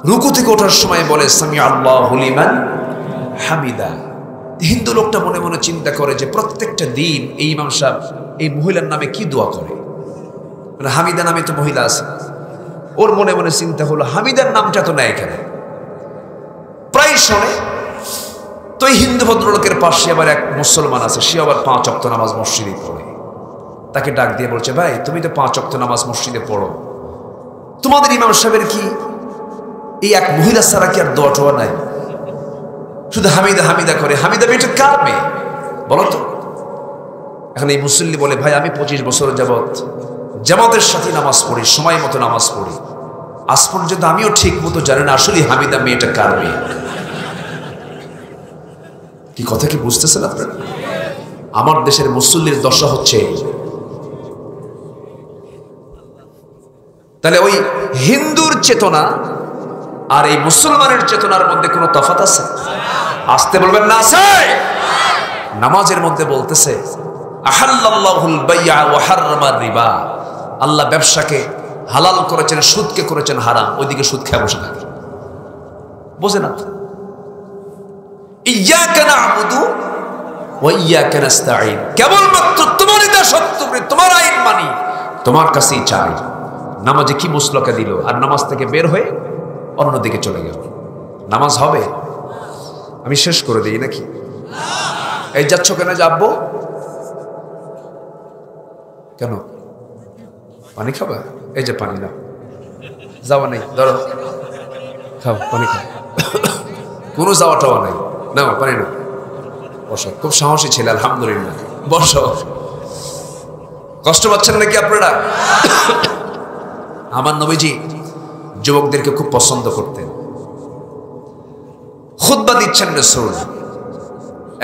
রুকু থেকে ওঠার সময় বলে সামি আল্লাহু লিমান হামিদা। হিন্দু লোকটা মনে মনে চিন্তা করে যে প্রত্যেকটা দিন এই ইমাম সাহেব এই মহিলার নামে কি দোয়া করে, মানে হামিদা নামে তো মহিলা আছে। ওর মনে মনে চিন্তা হলো হামিদার নামটা তো নেয় কেন, প্রায় শোনে। তো এই হিন্দু ভদ্রলোকের পাশে আবার এক মুসলমান আছে, সে আবার 5 ওয়াক্ত নামাজ মসজিদে পড়ে। তাকে ডাক দিয়ে বলছে, ভাই তুমি তো 5 ওয়াক্ত নামাজ মসজিদে পড়ো, তোমাদের ইমাম সাহেবের কি এই এক মহিলা ছাড়া কি আর দোয়া টোয়া নাই? শুধু হামিদা হামিদা করে। হামিদা মেয়েটা কার মেয়ে বলো তো? এখন এই মুসল্লি বলে, ভাই আমি 25 বছর যাবৎ জামাতের সাথে নামাজ পড়ি, সময় মতো নামাজ পড়ি, আজ পর্যন্ত আমিও ঠিক মতো জানি না আসলে হামিদা মেয়েটা কার মেয়ে। কি কথা কি বুঝতেছেন আপনারা? আমার দেশের মুসল্লির দশা হচ্ছে। তাহলে ওই হিন্দুর চেতনা আর এই মুসলমানের চেতনার মধ্যে কোনো তফাৎ আছে? আসতে বলবেন না আছে? নামাজের মধ্যে বলতেছে আহাল্লাল্লাহুল বাই'a ওয়া হাররামার রিবা। আল্লাহ ব্যবসাকে হালাল করেছেন, সুদকে করেছেন হারাম। ওইদিকে সুদ খেয়ে বসে থাকে, বোঝে না। ইয়্যাকা না'বুদু ওয়া ইয়্যাকা নাস্তাঈন। কেবলমাত্র তোমারই দাসত্ব করি, তোমার আইন মানি, তোমার কাছেই চাই। নামাজে কি মুসলকা দিল, আর নামাজ থেকে বের হয়ে অন্যদিকে চলে গেল। নামাজ হবে? আমি শেষ করে দিই নাকি? এই যাচ্ছ কেন? যাবো কেন? পানি খাবা? এই যে পানি নাও, যাওয়া নেই, ধরো খাও, পানি খাও। কোনো যাওয়া টাওয়া নাই, নাও পানি নাও, বসো। খুব সাহসী ছেলে, আলহামদুলিল্লাহ, বসো। কষ্ট পাচ্ছেন নাকি আপনারা? আমার নবীজি যুবকদেরকে খুব পছন্দ করতেন। খুতবা দিচ্ছেন রাসূল,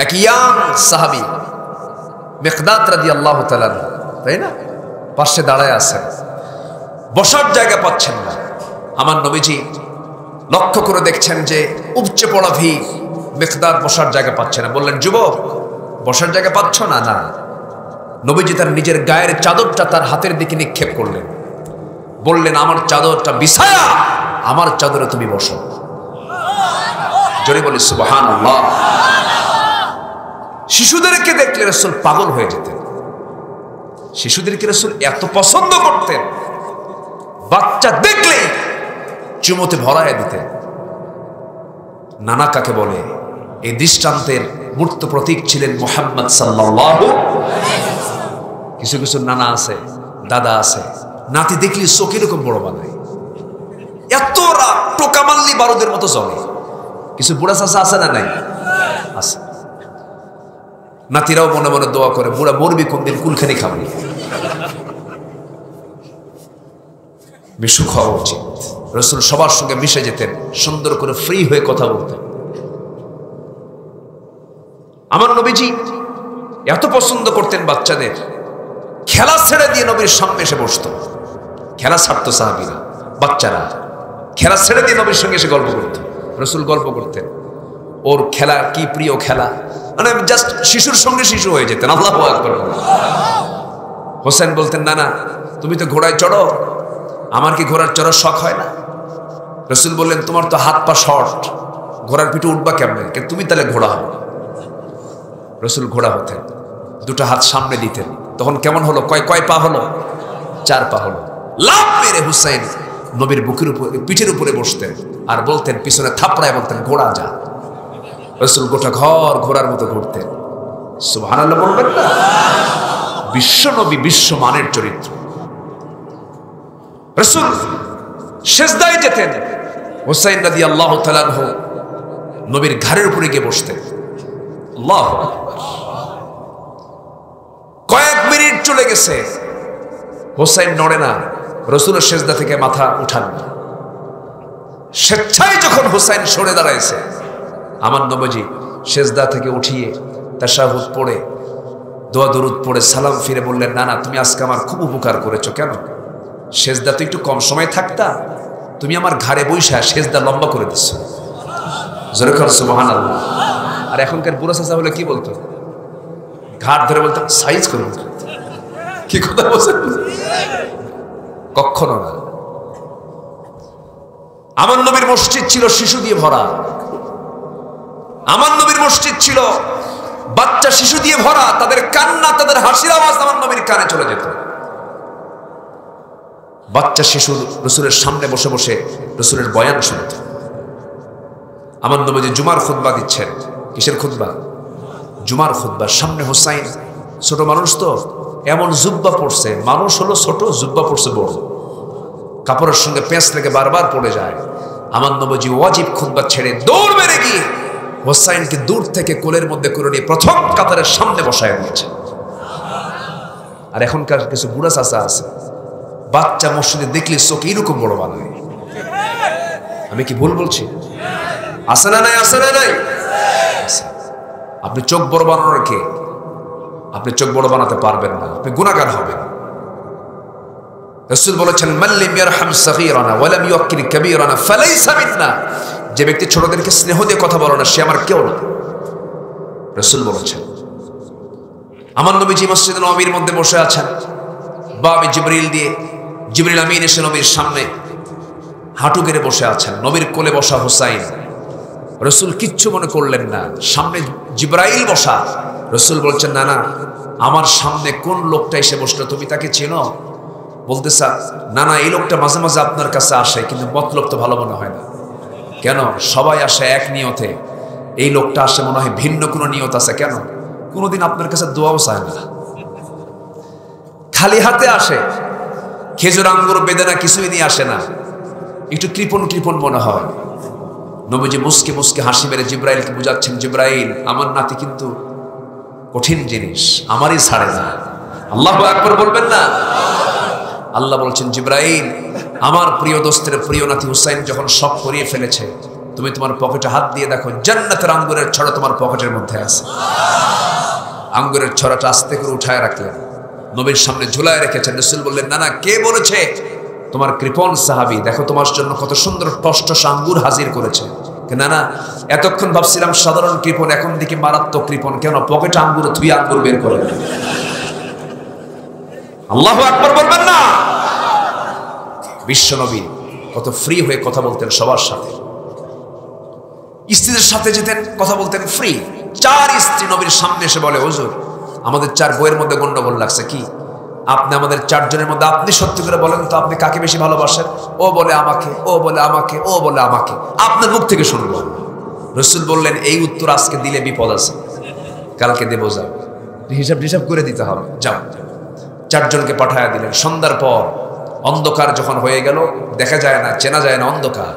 এক ইয়াং সাহাবী মিকদাদ রাদিয়াল্লাহু তাআলা, তাই না, পাশে দাঁড়ায় আছেন, বসার জায়গা পাচ্ছেন না। আমার নবীজি লক্ষ্য করে দেখছেন যে উপচে পড়া ভিড়, মিকদাদ বসার জায়গা পাচ্ছে না। বললেন, যুবক বসার জায়গা পাচ্ছ না? না। নবীজি তার নিজের গায়ের চাদরটা তার হাতের দিকে নিক্ষেপ করলেন। বললেন আমার চাদরটা বিছায়া আমার চাদরে তুমি বসো। জোরে বলি সুবহানাল্লাহ। শিশুদেরকে দেখলে রাসূল পাগল হয়ে যেতেন। শিশুদেরকে রাসূল এত পছন্দ করতেন, বাচ্চা দেখলে চুমোতে ভরায় দিতেন। নানা কাকে বলে এই দৃষ্টান্তের মূর্ত প্রতীক ছিলেন মুহাম্মদ সাল্লাল্লাহু আলাইহি ওয়াসাল্লাম। কিছু কিছু নানা আছে, দাদা আছে, নাতি দেখলে চোখ এরকম বড় বানায়, এত রাত টোকা মারলি বারুদের মতো চলে। কিছু বুড়া চাচা আছে না নাই? আছে। নাতিরাও মনে মনে দোয়া করে, বুড়া মরবি কোন দিন, কুলখানি খাবি। মিশু খাওয়া উচিত। রাসূল সবার সঙ্গে মিশে যেতেন, সুন্দর করে ফ্রি হয়ে কথা বলতেন। আমার নবীজি এত পছন্দ করতেন বাচ্চাদের, খেলা ছেড়ে দিয়ে নবীর সামনে এসে বসত। খেলা ছাড়তো সাহাবীরা, বাচ্চারা খেলা ছেড়ে দিয়ে নবীর সঙ্গে এসে গল্প করত। রাসূল গল্প করতেন, ওর খেলা কি প্রিয় খেলা, মানে জাস্ট শিশুর সঙ্গে শিশু হয়ে যেতেন। আল্লাহু আকবার। হোসেন বলতেন, না না তুমি তো ঘোড়ায় চড়ো, আমার কি ঘোড়ার চড়ার শখ হয় না? রাসূল বললেন, তোমার তো হাত পা শর্ট, ঘোড়ার পিঠে উঠবা কেমনে, তুমি তাহলে ঘোড়া হও। রাসূল ঘোড়া হতেন, দুটো হাত সামনে দিতেন। তখন কেমন হলো? কয় পা হলো? 4 পা হলো। লাফ মেরে হুসাইন নবীর বুকের উপরে, পিঠের উপরে বসতেন আর বলতেন, পিছনে থাপড়ায় বলতেন, ঘোড়া যা। রাসূল গোটা ঘর ঘোড়ার মতো ঘুরতেন। সুবহানাল্লাহ বলবেন না? বিশ্ব নবী, বিশ্বমানের চরিত্র। রাসূল সিজদায় যেতেন, হুসাইন রাদিয়াল্লাহু তাআলা আনহু নবীর ঘাড়ের উপরে গিয়ে বসতেন। আল্লাহু আকবার। কয়েক মিনিট চলে গেছে, হুসাইন নড়ে না, রাসূলের সিজদা থেকে মাথা উঠান না। স্বেচ্ছায় যখন হুসাইন সরে দাঁড়াইছে, আমার নবীজি সিজদা থেকে উঠিয়ে তাশাহুদ পড়ে, দোয়া দরুদ পড়ে সালাম ফিরে বললেন, না না তুমি আজকে আমার খুব উপকার করেছো। কেন? সিজদা তো একটু কম সময় থাকতা, তুমি আমার ঘাড়ে বইসা সিজদা লম্বা করে দিচ্ছ। জোরে করে সুবহানাল্লাহ। আর এখনকার বুড়া চাচা হলে কি বলতো? ঘাট ধরে বলতো, সাইজ করে। কি কথা বলছেন? কখনো না। আমার নবীর মসজিদ ছিল শিশু দিয়ে ভরা। আমার নবীর মসজিদ ছিল বাচ্চা শিশু দিয়ে ভরা। তাদের কান্না, তাদের হাসির আওয়াজ আমার নবীর কানে চলে যেত। বাচ্চা শিশু রাসূলের সামনে বসে বসে রাসূলের বয়ান শুনত। আমার নবীজি জুমার খুতবা দিচ্ছেন। কিসের খুতবা? জুমার খুতবা। সামনে হুসাইন, ছোট মানুষ তো, এমন জুব্বা পড়ছে, মানুষ হলো ছোট, জুব্বা পড়ছে বড়, কাপড়ের সঙ্গে পেঁচ লেগে বারবার পড়ে যায়। আমার নবীজি ওয়াজিব খুতবা ছেড়ে দৌড় মেরে গিয়ে হুসাইনকে দূর থেকে কোলের মধ্যে করে নিয়ে প্রথম কাতারের সামনে বসায় দিয়েছে। আর এখনকার কিছু বুড়া চাচা আছে, বাচ্চা মসজিদে দেখলে চোখ এরকম বড় বানায়। আমি কি ভুল বলছি? আছে না নাই? আছে না নাই? আপনি চোখ বড় বানানোর কে? আপনি চোখ বড় বানাতে পারবেন না, আপনি গুনাহগার হবেন। রাসূল বলেছেন, মাল্লাম ইয়ারহাম সাগীরানা ওয়া লাম ইউক্কির কাবীরানা ফালাইসা মিন্না। যে ব্যক্তি ছোটদেরকে স্নেহ দিয়ে কথা বলে না, সে আমার কেউ না। রাসূল বলেছেন। আমার নবীজি মসজিদে নববীর মধ্যে বসে আছেন, বাবে জিবরিল দিয়ে, জিবরিল আমিন এসে নবীর সামনে হাঁটু গেড়ে বসে আছেন। নবীর কোলে বসা হুসাইন। রাসূল কিচ্ছু মনে করলেন না, সামনে জিবরাইল বসা। রাসূল বলছেন, না না আমার সামনে কোন লোকটা এসে বসলো, তুমি তাকে চেনো? বলতেছে, না না এই লোকটা মাঝে মাঝে আপনার কাছে আসে, কিন্তু মতলব তো ভালো মনে হয় না। কেন? সবাই আসে এক নিয়তে, এই লোকটা আসে মনে হয় ভিন্ন কোনো নিয়ত আছে। কেন? কোনোদিন আপনার কাছে দোয়াও চায় না, খালি হাতে আসে, খেজুর আঙ্গুর বেদানা কিছুই নিয়ে আসে না, একটু কৃপণ কৃপণ মনে হয়। নবীজি মুসকে মুসকে হাসি মেরে জিবরাইলকে বুঝাচ্ছেন, জিবরাইল আমার নাতি কিন্তু কঠিন জিনিস, আমারই ছাড়ে না। আল্লাহু আকবার বলবেন না? আল্লাহ বলছেন, জিবরাইল আমার প্রিয় দোস্তের প্রিয় নাতি হুসাইন যখন সব করিয়ে ফেলেছে, তুমি তোমার পকেটে হাত দিয়ে দেখো, জান্নাতের আঙ্গুরের ছড়া তোমার পকেটের মধ্যে আছে। আঙ্গুরের ছড়াটা আস্তে করে উঠায় রাখলেন, নবীর সামনে ঝুলায় রেখেছেন। রাসূল বললেন, না না কে বলেছে? তোমার কৃপণ সাহাবী, দেখো তোমার জন্য কত সুন্দর টসটস আঙ্গুর হাজির করেছে। না না এতক্ষণ ভাবছিলাম সাধারণ কৃপণ, এখন দেখি মারাত্মক কৃপণ। কেন? পকেটে আঙ্গুর ধুই আঙ্গুর বের করে। আল্লাহু আকবার বলবেন না? বিশ্বনবী কত ফ্রি হয়ে কথা বলতেন সবার সাথে, স্ত্রীদের সাথে যেতেন কথা বলতেন ফ্রি। 4 স্ত্রী নবীর সামনে এসে বলে, হুজুর আমাদের 4 বইয়ের মধ্যে গন্ডগোল লাগছে, কি আপনি আমাদের 4 জনের মধ্যে আপনি সত্যি করে বলেন তো আপনি কাকে বেশি ভালোবাসেন? ও বলে আমাকে, ও বলে আমাকে, ও বলে আমাকে, আপনার মুখ থেকে শুনবো। রাসূল বললেন, এই উত্তর আজকে দিলে বিপদ আছে, কালকে দেবো, যাও হিসাব করে দিতে হবে, যাও। 4 জনকে পাঠায়া দিলেন। সন্ধ্যার পর অন্ধকার যখন হয়ে গেল, দেখা যায় না, চেনা যায় না, অন্ধকার,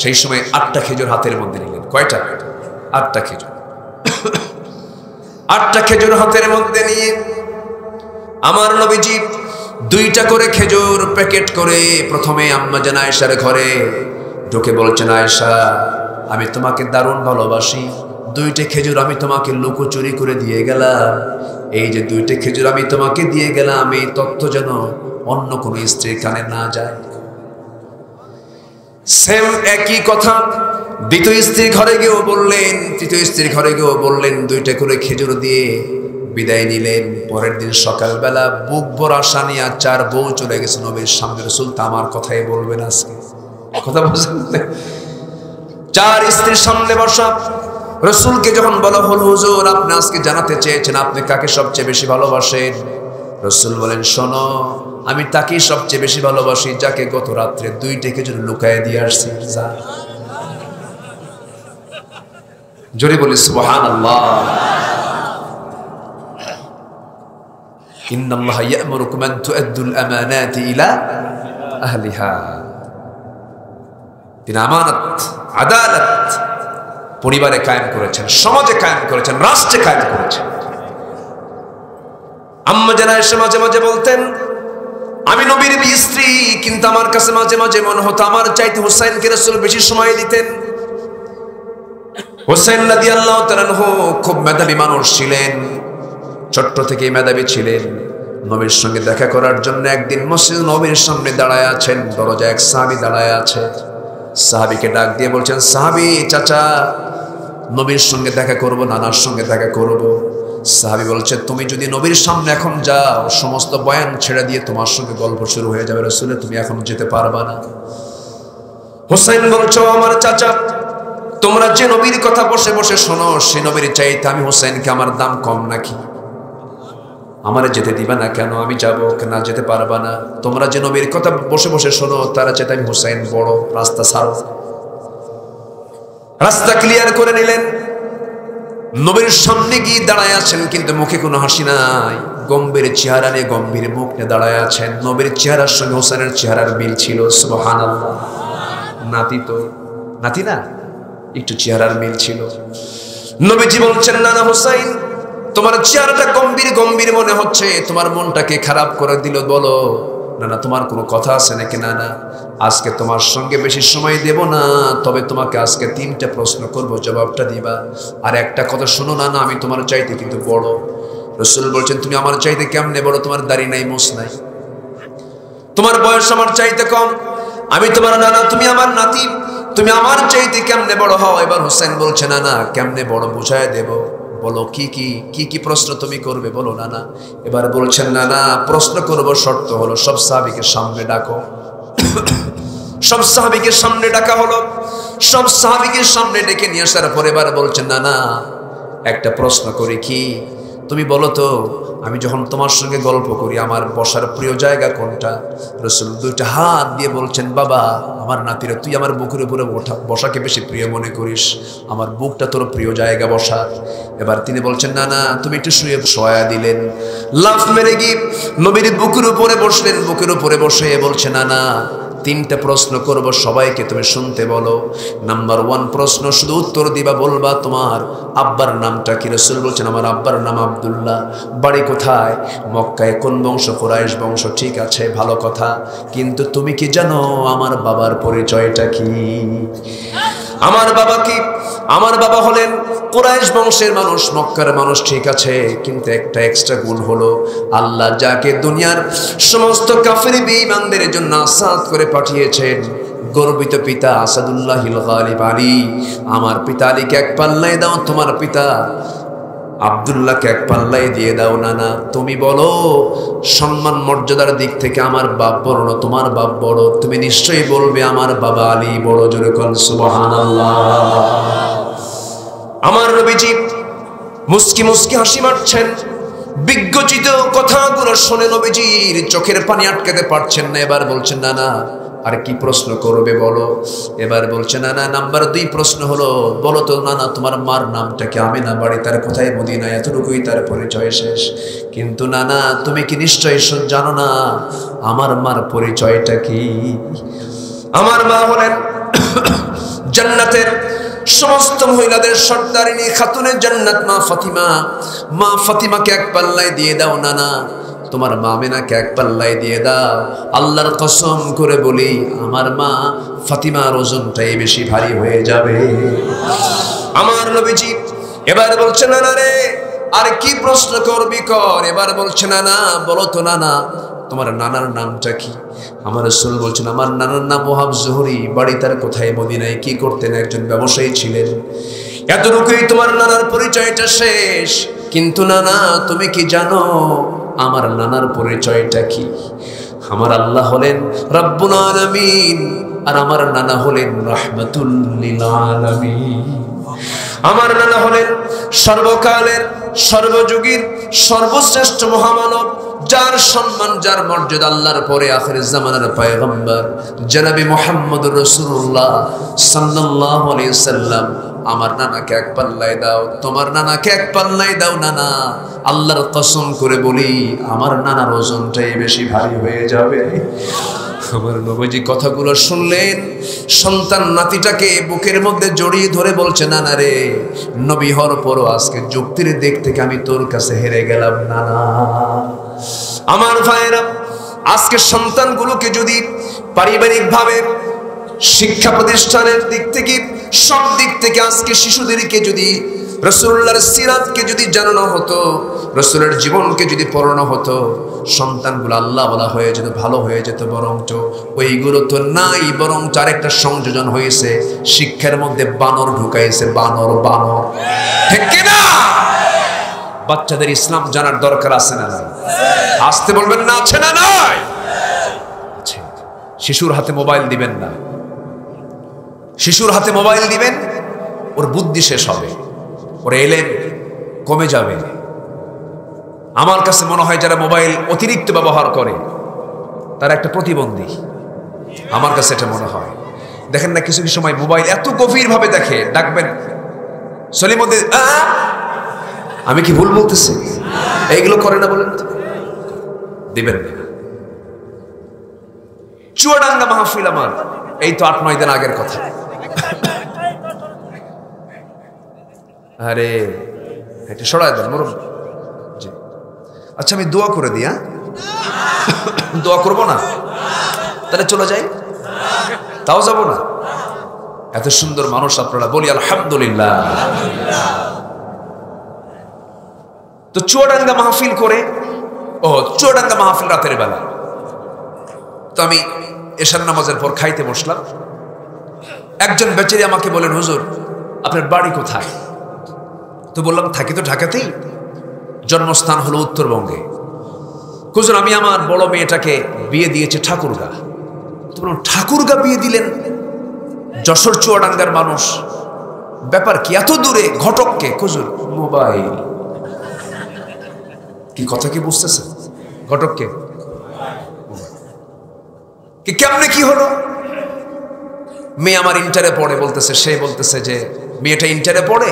সেই সময় 8টা খেজুর হাতের মধ্যে নিলেন। কয়টা? 8টা খেজুর। 8টা খেজুর হাতের মধ্যে নিয়ে আমার নবীজি 2টা করে খেজুর প্যাকেট করে প্রথমে আম্মা জান আয়েশার ঘরে ঢুকে বলছেন, আয়েশা আমি তোমাকে দারুণ ভালোবাসি, 2টা খেজুর আমি তোমাকে লুকোচুরি করে দিয়ে গেলাম। এই যে 2টা খেজুর আমি তোমাকে দিয়ে গেলাম, এই তথ্য যেন অন্য কোনো স্ত্রীর কানে না যায়। সেম একই কথা দ্বিতীয় স্ত্রীর ঘরে গিয়েও বললেন, তৃতীয় স্ত্রীর ঘরে গিয়েও বললেন, 2টা করে খেজুর দিয়ে বিদায় নিলেন। পরের দিন সকালবেলা বুক ভরা আশা নিয়ে 4 বউ চলে গেছে নবীর সামনে। রাসূল তো আমার কথাই বলবেন আজকে, কথা বলছেন। 4 স্ত্রীর সামনে বসা রাসূলকে যখন বলা হল, হুজুর আপনি আজকে জানাতে চেয়েছেন আপনি কাকে সবচেয়ে বেশি ভালোবাসেন। রাসূল বলেন, শোনো আমি তাকেই সবচেয়ে বেশি ভালোবাসি যাকে গত রাত্রে 2টা খেজুর লুকায় দিয়ে আসছি। জোরে বলি সুবহানাল্লাহ। ইন্নাল্লাহা ইয়া'মুরুকুম আন তু'আদ্দুল আমানাতি ইলা আহলিহা। তিনি আমানত, আদালত পরিবারে কায়েম করেছেন, সমাজে কায়েম করেছেন, রাষ্ট্রে কায়েম করেছেন। আম্মা জান আয়েশা মাঝে মাঝে বলতেন, আমি নবীর স্ত্রী, কিন্তু আমার কাছে মাঝে মাঝে মনে হতো আমার চাইতে হুসাইনকে রাসূল বেশি সময় দিতেন। হুসাইন রাদিয়াল্লাহু তাআলা আনহু খুব মেধাবী মানুষ ছিলেন, ছোট্ট থেকেই মেধাবী ছিলেন। নবীর সঙ্গে দেখা করার জন্য একদিন মসজিদ নবীর সামনে দাঁড়ায় আছেন, দরজায় এক সাহাবী দাঁড়ায় আছে। সাহাবীকে ডাক দিয়ে বলছেন, সাহাবী চাচা নবীর সঙ্গে দেখা করব, নানার সঙ্গে দেখা করব। সাহাবী বলছে, তুমি যদি নবীর সামনে এখন যাও সমস্ত বয়ান ছেড়ে দিয়ে তোমার সঙ্গে গল্প শুরু হয়ে যাবে, রাসূল তুমি এখন যেতে পারবা না। হুসাইন বলছো, আমার চাচা তোমরা যে নবীর কথা বসে বসে শোনো, সে নবীর চাইতে আমি হুসাইনকে আমার দাম কম নাকি? আমারে যেতে দিবা না কেন? আমি যাবো না, যেতে পারবা না। তোমরা যে নবীর কথা বসে বসে শোনো তারা চাইতে আমি হুসাইন বড়, রাস্তা ছাড়ো। রাস্তা ক্লিয়ার করে নিলেন, নবীর সামনে গিয়ে দাঁড়ায় আছেন, কিন্তু মুখে কোনো হাসি নাই, গম্ভীর চেহারা নিয়ে গম্ভীর মুখ নিয়ে দাঁড়ায় আছেন। নবীর চেহারার সঙ্গে হুসাইনের চেহারার মিল ছিল। সুবহানাল্লাহ। নাতি তো নাতি না, একটু চেহারার মিল ছিল। নবীজি বলছেন, না না হুসাইন তোমার চেহারাটা গম্ভীর গম্ভীর মনে হচ্ছে, তোমার মনটাকে খারাপ করে দিল, বলো না না তোমার কোনো কথা আছে নাকি? না না আজকে তোমার সঙ্গে বেশি সময় দেব না, তবে তোমাকে আজকে 3টা প্রশ্ন করব, জবাবটা দিবা। আর একটা কথা শোনো, না না আমি তোমার চাইতে কিন্তু বড়। রাসূল বলছেন, তুমি আমার চাইতে কেমনে বড়? তোমার দাড়ি নাই, মোছ নাই, তোমার বয়স আমার চাইতে কম, আমি তোমার নানা, তুমি আমার নাতি, তুমি আমার চাইতে কেমনে বড় হও? এবার হুসাইন বলছে, না না কেমনে বড় বুঝায় দেব, বলো কি প্রশ্ন তুমি করবে, বলো না না। এবার বলছেন, না না প্রশ্ন করব, শর্ত হলো সব সাহাবীকে সামনে ডাকো। সব সাহাবীকে সামনে ডাকা হলো, সব সাহাবীকে সামনে ডেকে নিয়ে আসার পরে এবার বলছেন, না না একটা প্রশ্ন করি, কি তুমি বলো তো, আমি যখন তোমার সঙ্গে গল্প করি আমার বসার প্রিয় জায়গা কোনটা? রাসূল 2টা হাত দিয়ে বলছেন, বাবা আমার নাতিরা, তুই আমার বুকের উপরে বসাকে বেশি প্রিয় মনে করিস, আমার বুকটা তোর প্রিয় জায়গা বসার। এবার তিনি বলছেন, না না তুমি একটু শোয়া দিলেন, লাফ মেরে গিয়ে নবীর বুকের উপরে বসলেন। বুকের উপরে বসে বলছে, না না 3টা প্রশ্ন করব, সবাইকে তুমি শুনতে বলো। নাম্বার 1 প্রশ্ন, শুধু উত্তর দিবা, বলবা তোমার আব্বার নামটা কি? রাসূল বলছেন, আমার আব্বার নাম আব্দুল্লাহ। বাড়ি কোথায়? মক্কায়। কোন বংশ? কুরাইশ বংশ। ঠিক আছে, ভালো কথা, কিন্তু তুমি কি জানো আমার বাবার পরিচয়টা কি? আমার বাবা কি? আমার বাবা হলেন কুরাইশ বংশের মানুষ, মক্কার মানুষ। ঠিক আছে, কিন্তু একটা এক্সট্রা গুণ হলো, আল্লাহ যাকে দুনিয়ার সমস্ত কাফির বেঈমানদের জন্য আসাদ করে পাঠিয়েছেন, গর্বিত পিতা আসাদুল্লাহিল গালিব আলী, আমার পিতা আলীকে এক পাল্লায় দাও। তোমার পিতা আব্দুল্লাহকে এক পাল্লায় দিয়ে দাও নানা। তুমি বলো সম্মান মর্যাদার দিক থেকে আমার বাপ বড় না তোমার বাপ বড়? তুমি নিশ্চয়ই বলবে আমার বাবা আলী বড়। জোরে কোন সুবহানাল্লাহ। আমার নবীজি মুস্কি মুস্কি হাসি মারছেন, বিজ্ঞচিত কথাগুলো শুনে নবীজির চোখের পানি আটকাতে পারছেন না। এবার বলছেন নানা আর কি প্রশ্ন করবে বলো। এবার বলছে নানা নাম্বার 2 প্রশ্ন হলো, বলো তো নানা তোমার মার নামটা কি? আমিনা, বাড়ি তার কোথায়? মদিনায়। এতটুকুই তার পরিচয় শেষ। কিন্তু নানা তুমি কি নিশ্চয়ই জানো না আমার মার পরিচয়টা কি? আমার মা হলেন জান্নাতের সমস্ত মহিলাদের সর্দারিনী খাতুনে জান্নাত মা ফাতিমা। মা ফাতিমাকে এক পাল্লায় দিয়ে দাও নানা, তোমার মা আমিনাকে এক পাল্লায় দিয়ে দাও। আল্লাহর কসম করে বলি আমার মা ফাতিমার ওজনটাই বেশি ভারী হয়ে যাবে। আমার নবীজি এবার বলছে নানা রে আর কি প্রশ্ন করবি কর। এবার বলছে নানা বলো তো নানা তোমার নানার নামটা কি? আমার রাসূল বলছেন আমার নানার নাম ওহাব জোহরি, বাড়ি তার কোথায়? মদিনায়। কি করতেন? একজন ব্যবসায়ী ছিলেন। এতটুকুই তোমার নানার পরিচয়টা শেষ। কিন্তু নানা তুমি কি জানো আমার নানার পরিচয়টা কি? আমার আল্লাহ হলেন রব্বুল আলামিন আর আমার নানা হলেন রাহমাতুল লিল আলামিন। আমার নানা হলেন সর্বকালের সর্বযুগীর সর্বশ্রেষ্ঠ মহামানব, যার সম্মান যার মর্যাদা আল্লাহর পরে আখির জামানার পয়গম্বর জনাবে মুহাম্মদুর রাসূলুল্লাহ সাল্লাল্লাহু আলাইহি সাল্লাম। আমার নানাকে এক পাল্লায় দাও, তোমার নানাকে এক পাল্লায় দাও নানা। আল্লাহর কসম করে বলি আমার নানার ওজনটাই বেশি ভারী হয়ে যাবে। আমার নবীজি কথাগুলো শুনলেন, সন্তান নাতিটাকে বুকের মধ্যে জড়িয়ে ধরে বলছে নানা রে নবী হওয়ার পরও আজকে যুক্তির দিক থেকে আমি তোর কাছে হেরে গেলাম নানা। আমার ভাইয়েরা আজকে সন্তানগুলোকে যদি পারিবারিকভাবে শিক্ষা প্রতিষ্ঠানের দিক থেকে সব দিক থেকে আজকে শিশুদেরকে যদি রাসূলুল্লাহর সিরাতকে যদি জানানো হতো, রাসূলের জীবনকে যদি পড়ানো হতো, সন্তানগুলো আল্লাহ বলা হয়ে যেত, ভালো হয়ে যেত। বরঞ্চ ওইগুলো তো নাই, বরং আরেকটা সংযোজন হয়েছে, শিক্ষার মধ্যে বানর ঢুকাইছে। বানর বানর, ঠিক কিনা? বাচ্চাদের ইসলাম জানার দরকার আছে না নাই? আসতে বলবেন না, আছে না নাই? শিশুর হাতে মোবাইল দিবেন না। শিশুর হাতে মোবাইল দিবেন ওর বুদ্ধি শেষ হবে, ওর এলেম কমে যাবে। আমার কাছে মনে হয় যারা মোবাইল অতিরিক্ত ব্যবহার করে তারা একটা প্রতিবন্ধী। আমার কাছে এটা মনে হয়। দেখেন না কিছু কিছু সময় মোবাইল এত গভীরভাবে দেখে, ডাকবেন সলিমুদ্দিন, আমি কি ভুল বলতেছি? এইগুলো করে না বলেন, দিবেন না। চুয়াডাঙ্গা মাহফিল আমার এই তো 8-9 দিন আগের কথা। আরে এটা সরাই দেন মরম। জি আচ্ছা আমি দোয়া করে দিই। দোয়া করবো না? তাহলে চলে যাই? তাও যাব না? এত সুন্দর মানুষ আপনারা, বলি আলহামদুলিল্লাহ। তো চুয়াডাঙ্গা মাহফিল করে, চুয়াডাঙ্গা মাহফিল রাতের বেলা। তো আমি এশার নামাজের পর খাইতে বসলাম। একজন বেচারি আমাকে বলেন হুজুর আপনার বাড়ি কোথায়? তো বললাম থাকি তো ঢাকাতেই, জন্মস্থান হলো উত্তরবঙ্গে। হুজুর আমি আমার বড় মেয়েটাকে বিয়ে দিয়েছি ঠাকুরগা। তো বললাম ঠাকুরগা বিয়ে দিলেন? যশোর চুয়াডাঙ্গার মানুষ, ব্যাপার কি এত দূরে? ঘটককে? হুজুর মোবাইল। কি কথা কি বুঝতেছেন? ঘটককে কি কেমনে কি হলো? মেয়ে আমার ইন্টারে পড়ে, বলতেছে সে বলতেছে যে মেয়েটা ইন্টারে পড়ে,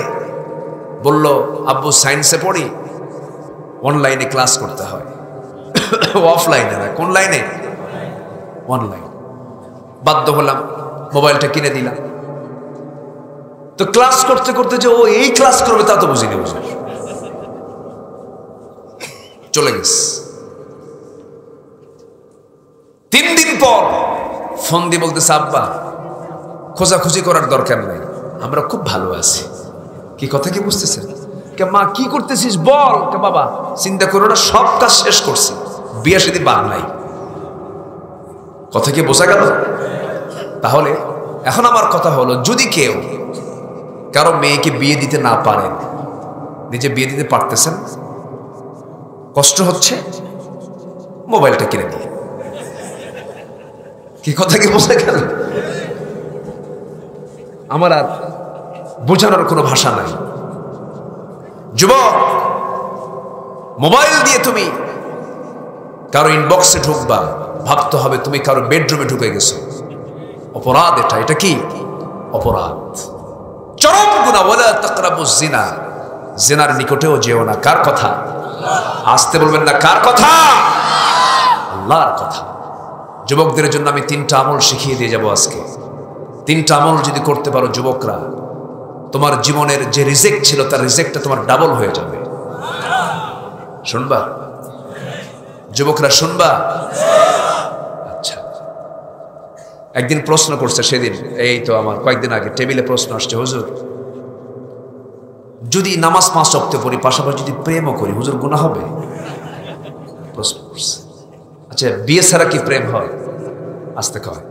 বলল আব্বু সায়েন্সে পড়ি, অনলাইনে ক্লাস করতে হয়। অফলাইনে না, কোন লাইনে? অনলাইন। বাধ্য হলাম, মোবাইলটা কিনে দিলাম। তো ক্লাস করতে করতে যে ও এই ক্লাস করবে তা তো বুঝিনি। বুঝে চলে গেছে। 3 দিন পর ফোন দিয়ে বলতেছে আব্বা খোঁজাখুঁজি করার দরকার নাই, আমরা খুব ভালো আছি। কি কথা কি বুঝতেছেন? কে মা কি করতেছিস বল? কে বাবা চিন্তা করো না, সব কাজ শেষ করছি, বিয়ে শাদী বাদ নাই। কথা কি বোঝা গেল? তাহলে এখন আমার কথা হলো, যদি কেউ কারো মেয়েকে বিয়ে দিতে না পারেন, নিজে বিয়ে দিতে পারতেছেন, কষ্ট হচ্ছে, মোবাইলটা কিনে দিয়ে। কি কথা কি বোঝা গেল? আমার আর বোঝানোর কোনো ভাষা নাই। যুবক, মোবাইল দিয়ে তুমি কারো ইনবক্সে ঢুকবা, ভাবতে হবে তুমি কারো বেডরুমে ঢুকে গেছো। অপরাধ এটা। এটা কি অপরাধ? চরম গুনাহ। ওয়ালা তাকরাবুজ জিনা, জিনার নিকটেও যেও না। কার কথা? আসতে বলবেন না। কার কথা? আল্লাহর কথা। যুবকদের জন্য আমি 3টা আমল শিখিয়ে দিয়ে যাব আজকে। 3টা আমল যদি করতে পারো যুবকরা, তোমার জীবনের যে রিজেক্ট ছিল তার রিজেক্টটা তোমার ডাবল হয়ে যাবে। শুনবা যুবকরা, শুনবা? আচ্ছা, একদিন প্রশ্ন করছে, সেদিন এই তো আমার কয়েকদিন আগে টেবিলে প্রশ্ন আসছে, হুজুর যদি নামাজ 5 ওয়াক্ত পড়ি, পাশাপাশি যদি প্রেমও করি, হুজুর গুনাহ হবে? প্রশ্ন করছে। আচ্ছা, বিয়ে ছাড়া কি প্রেম হয়? আসতে কয়,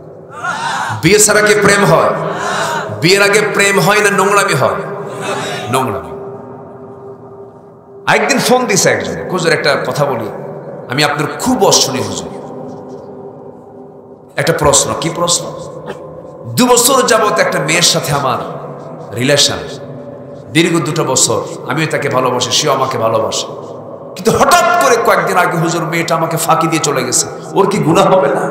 বিয়ে ছাড়া কি প্রেম হয়? বিয়ের আগে প্রেম হয় না নোংরামি হয়? নোংরামি। একদিন ফোন দিছে একজন, হুজুর একটা কথা বলি, আমি আপনার খুব অশুনি হুজুর। একটা প্রশ্ন। কি প্রশ্ন? 2 বছর যাবত একটা মেয়ের সাথে আমার রিলেশন, দীর্ঘ 2টা বছর। আমিও তাকে ভালোবাসি, সেও আমাকে ভালোবাসে, কিন্তু হঠাৎ করে কয়েকদিন আগে হুজুর মেয়েটা আমাকে ফাঁকি দিয়ে চলে গেছে। ওর কি গুনাহ হবে না?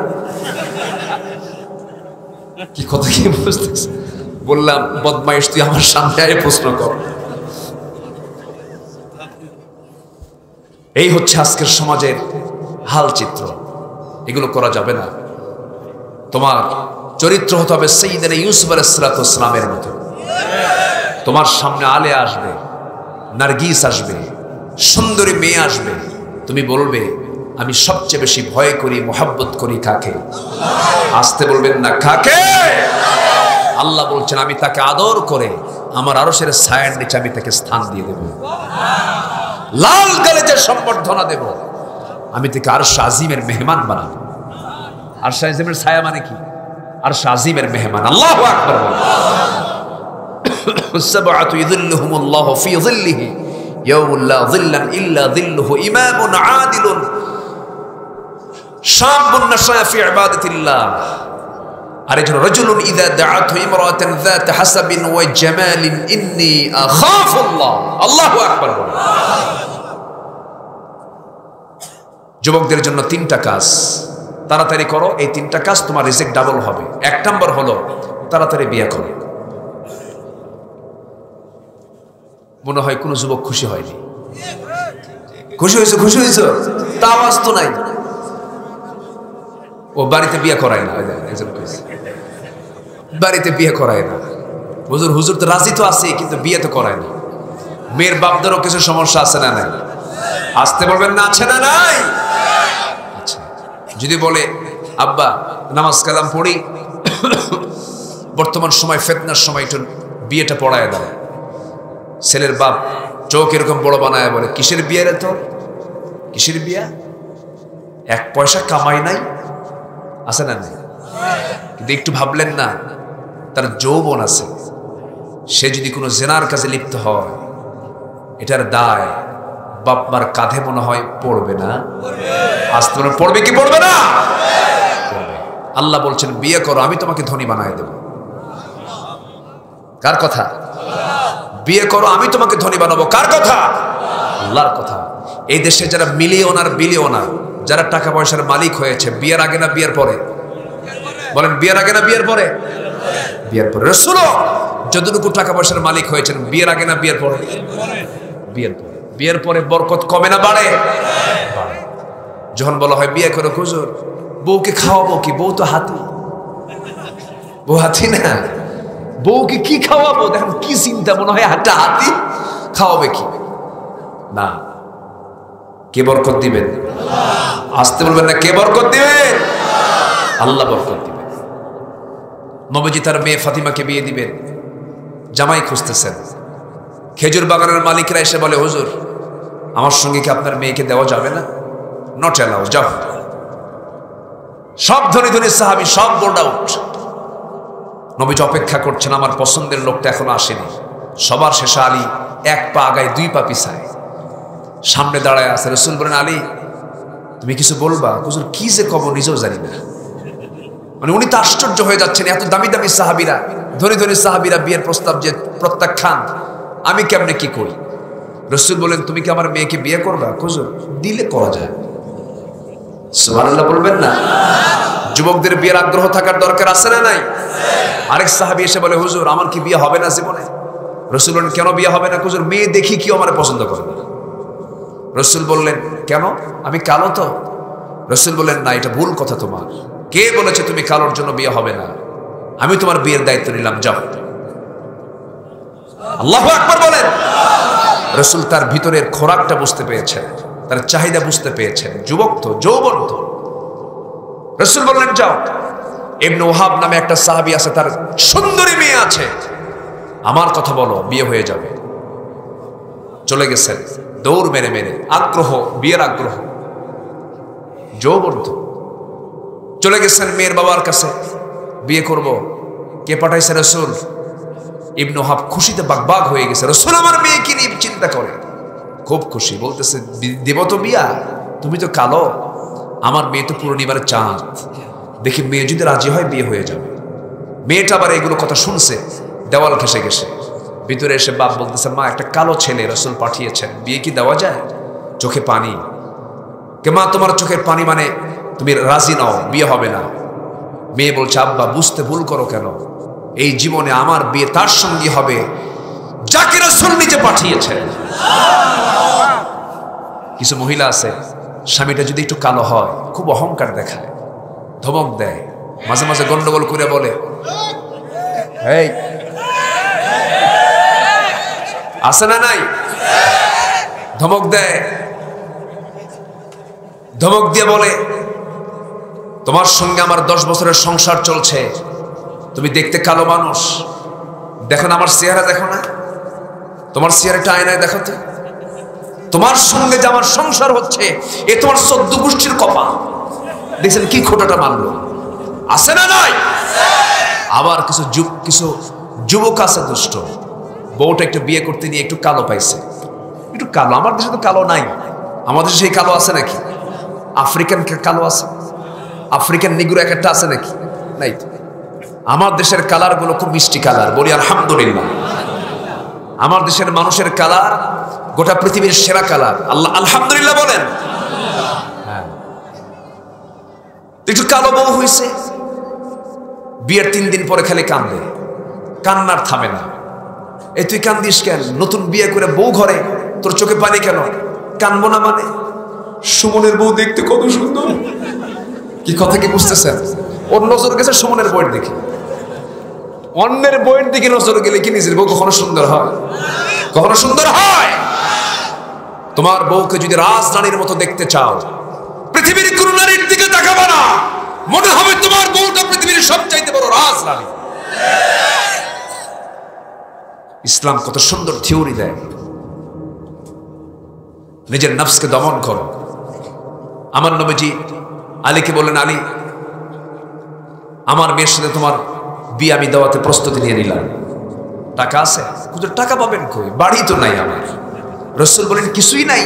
কি কথা কি বুঝতেছে? বললাম, বদমাইশ, তুই আমার সামনে আয় প্রশ্ন কর। এই হচ্ছে আজকের সমাজের হাল চিত্র। এগুলো করা যাবে না। তোমার চরিত্র হতে হবে সাইয়্যিদানা ইউসুফ আলাইহিস সালামের মতো। তোমার সামনে আলে আসবে, নার্গিস আসবে, সুন্দরী মেয়ে আসবে, তুমি বলবে আমি সবচেয়ে বেশি ভয় করি, মোহাব্বত করি কাকে? আসতে বলবেন না। কাকে? আল্লাহ বলছেন আমি তাকে আদর করে আমার আরশের ছায়ার নিচে আমি তাকে স্থান দিয়ে দেব, লাল গালিচে সম্বর্ধনা দেব, আমি তাকে আরশ আজিমের মেহমান বানাবো। আরশ আজিমের ছায়া মানে কি? আরশ আজিমের মেহমান। আল্লাহু আকবার। সাবআতু ইযিল্লুহুমুল্লাহু ফি যিল্লিহি ইয়াওমা লা যিল্লা ইল্লা যিল্লুহু, ইমামুন আদিলুন শাবুন নাশা ফি ইবাদাতিল্লাহ। আরেকজন রাজুলুন ইযা দাআতহু ইমরাতান যাত হাসাবিন ওয়া জামালিন ইন্নী আখাফুল্লাহ। আল্লাহু আকবার। যুবকদের জন্য 3টা কাজ তাড়াতাড়ি করো। এই 3টা কাজ তোমার রিজিক ডাবল হবে। 1 নাম্বার হলো তাড়াতাড়ি বিয়ে করো। মনে হয় কোনো যুবক খুশি হয়নি। খুশি হয়েছে? খুশি হয়েছে? তা আওয়াজ তো নাই। ও বাড়িতে বিয়ে করায় না। বাড়িতে বিয়ে করায় না। হুজুর, হুজুর তো রাজি তো আছে, কিন্তু বিয়ে তো করায় না। মেয়ের বাপদেরও কিছু সমস্যা আছে না নাই? আসতে বলবেন না। আছে না নাই? আচ্ছা, যদি বলে আব্বা নামাজ কালাম পড়ি, বর্তমান সময় ফিতনার সময়, একটু বিয়েটা পড়ায় দাও। ছেলের বাপ চোখ এরকম বড় বানায় বলে, কিসের বিয়ে রে তোর? কিসের বিয়া? 1 পয়সা কামাই নাই। আছে না নাই? কিন্তু একটু ভাবলেন না, তার যৌবন আছে, সে যদি কোনো জেনার কাজে লিপ্ত হয়, এটার দায় বাপ মার কাঁধে মনে হয় পড়বে না? আসতে মনে পড়বে কি পড়বে না? আল্লাহ বলছেন বিয়ে করো, আমি তোমাকে ধনী বানায় দেব। কার কথা? বিয়ে করো, আমি তোমাকে ধনী বানাবো। কার কথা? আল্লাহর কথা। এই দেশে যারা মিলিয়নার বিলিয়নার, যারা টাকা পয়সার মালিক হয়েছে, বিয়ের আগে না বিয়ের পরে? বলেন, বিয়ের আগে না বিয়ের পরে? বিয়ের পরে। রাসূলও যতটুকু টাকা পয়সার মালিক হয়েছেন, বিয়ের আগে না বিয়ের পরে? বিয়ের পরে। বিয়ের পরে বরকত কমে না বাড়ে? যখন বলা হয় বিয়ে করো, হুজুর বউকে খাওয়াবো কি? বউ তো হাতি। বউ হাতি না, বউকে কি খাওয়াবো? দেখেন কি চিন্তা, মনে হয় একটা হাতি খাওয়াবে কি না। কে বরকত দিবেন? আসতে বলবেন না। কে বরকত দিবেন? আল্লাহ বরকত দিবেন। নবীজি তার মেয়ে ফাতিমাকে বিয়ে দিবেন, জামাই খুঁজতেছেন। খেজুর বাগানের মালিকরা এসে বলে, হুজুর আমার সঙ্গে কি আপনার মেয়েকে দেওয়া যাবে না? নট অ্যালাউ, যাও। সব ধনী ধনী সাহাবী সব বোল্ড আউট। নবীজি অপেক্ষা করছেন, আমার পছন্দের লোকটা এখনো আসেনি। সবার শেষে আলী এক পা আগায় দুই পা পিছায়, সামনে দাঁড়ায় আছে। রাসূল বলেন, আলী তুমি কিছু বলবা? হুজুর কি যে কব নিজেও জানি না। মানে উনি তো আশ্চর্য হয়ে যাচ্ছেন, এত দামি দামি সাহাবীরা, ধনী ধনী সাহাবীরা বিয়ের প্রস্তাব যে প্রত্যাখ্যান, আমি কেমনে কি করি? রাসূল বলেন, তুমি কি আমার মেয়েকে বিয়ে করবা? হুজুর দিলে করা যায়। সুবহানাল্লাহ বলবেন না? যুবকদের বিয়ের আগ্রহ থাকার দরকার আছে না নাই? আরেক সাহাবী এসে বলে, হুজুর আমার কি বিয়ে হবে না জীবনে? রাসূল বলেন, কেন বিয়ে হবে না? হুজুর মেয়ে দেখি কি আমার পছন্দ করে না। রাসূল বললেন, কেন? আমি কালো তো? রাসূল বললেন, না, এটা ভুল কথা তোমার। কে বলেছে তুমি কালোর জন্য বিয়ে হবে না? আমি তোমার বিয়ের দায়িত্ব নিলাম, যাও। আল্লাহু আকবার বলেন। রাসূল তার ভিতরের খোরাকটা বুঝতে পেরেছেন, তার চাহিদা বুঝতে পেরেছেন। যুবক তো, যৌবন তো। রাসূল বললেন, যাও। ইবনে ওয়াহাব নামে একটা সাহাবী আছে, তার সুন্দরী মেয়ে আছে, আমার কথা বলো, বিয়ে হয়ে যাবে। চলে গেছেন দৌড় মেরে মেরে, আগ্রহ, বিয়ের আগ্রহ, যৌবন তো। চলে গেছেন মেয়ের বাবার কাছে, বিয়ে করব। কে পাঠাইছে? রাসূল। ইবনে ওয়াহাব খুশিতে বাগবাগ হয়ে গেছে। রাসূল আমার মেয়েকে নিয়ে চিন্তা করে, খুব খুশি, বলতেছে, দেব তো বিয়া, তুমি তো কালো, আমার মেয়ে তো পূর্ণিমার চাঁদ, দেখি মেয়ে যদি রাজি হয় বিয়ে হয়ে যাবে। মেয়েটা আবার এগুলো কথা শুনছে, দেওয়াল ঘেসে গেছে। ভিতরে এসে বাপ বলতেছে, মা একটা কালো ছেলে রাসূল পাঠিয়েছেন, বিয়ে কি দেওয়া যায়? চোখে পানি। কে মা, তোমার চোখের পানি মানে তুমি রাজি নাও, বিয়ে হবে না। মেয়ে বলছে, আব্বা বুঝতে ভুল করো কেন, এই জীবনে আমার বিয়ে তার সঙ্গে হবে যাকে রাসূল নিজে পাঠিয়েছেন। কিছু মহিলা আছে, স্বামীটা যদি একটু কালো হয় খুব অহংকার দেখায়, ধমক দেয়, মাঝে মাঝে গন্ডগোল করে বলে, এই আছে না নাই? ধমক দেয়, ধমক দিয়ে বলে, তোমার সঙ্গে আমার 10 বছরের সংসার চলছে, তুমি দেখতে কালো মানুষ, দেখো না আমার চেহারা, দেখো না তোমার চেহারাটা আয়নায় দেখো তো, তোমার সঙ্গে যে আমার সংসার হচ্ছে এ তোমার 14 গোষ্ঠীর কপাল। দেখছেন কি খোটাটা মানলো? আছে না নাই? আবার কিছু যুবক আছে দুষ্ট, বউটা একটু বিয়ে করতে নিয়ে একটু কালো পাইছে, একটু কালো। আমার দেশে তো কালো নাই, আমাদের দেশে সেই কালো আছে নাকি? আফ্রিকান কালো আছে, আফ্রিকান নিগ্রো একটা আছে নাকি? নাই। আমার দেশের কালার গুলো খুব মিষ্টি কালার, বলি আলহামদুলিল্লাহ। আমার দেশের মানুষের কালার গোটা পৃথিবীর সেরা কালার, আল্লাহ আলহামদুলিল্লাহ বলেন। হ্যাঁ, একটু কালো বউ হয়েছে, বিয়ের 3 দিন পরে খালি কান্দে, কান্নার থামে না। এই তুই কান্দিস কেন? নতুন বিয়ে করে বউ ঘরে, তোর চোখে পানি কেন? কানবো না মানে? সুমনের বউ দেখতে কত সুন্দর। কি কথা কি বুঝতেছেন? ওর নজর গেছে সুমনের বউয়ের দিকে, অন্যের বউয়ের দিকে নজর গেলে কি নিজের বউ কখনো সুন্দর হয়? কখনো সুন্দর হয়? তোমার বউকে যদি রাজরানীর মতো দেখতে চাও, পৃথিবীর কোন নারীর দিকে তাকাবা না, মনে হবে তোমার বউটা পৃথিবীর সবচাইতে বড় রাজরানী। ইসলাম কত সুন্দর থিওরি দেয়, নিজের নফসকে দমন করো। আমার নবীজি আলীকে বললেন, আলী আমার মেয়ের সাথে তোমার বিয়ে আমি দেওয়াতে প্রস্তুতি নিয়ে নিলাম, টাকা আছে? টাকা পাবেন কই, বাড়ি তো নাই আমার। রাসূল বলেন, কিছুই নাই,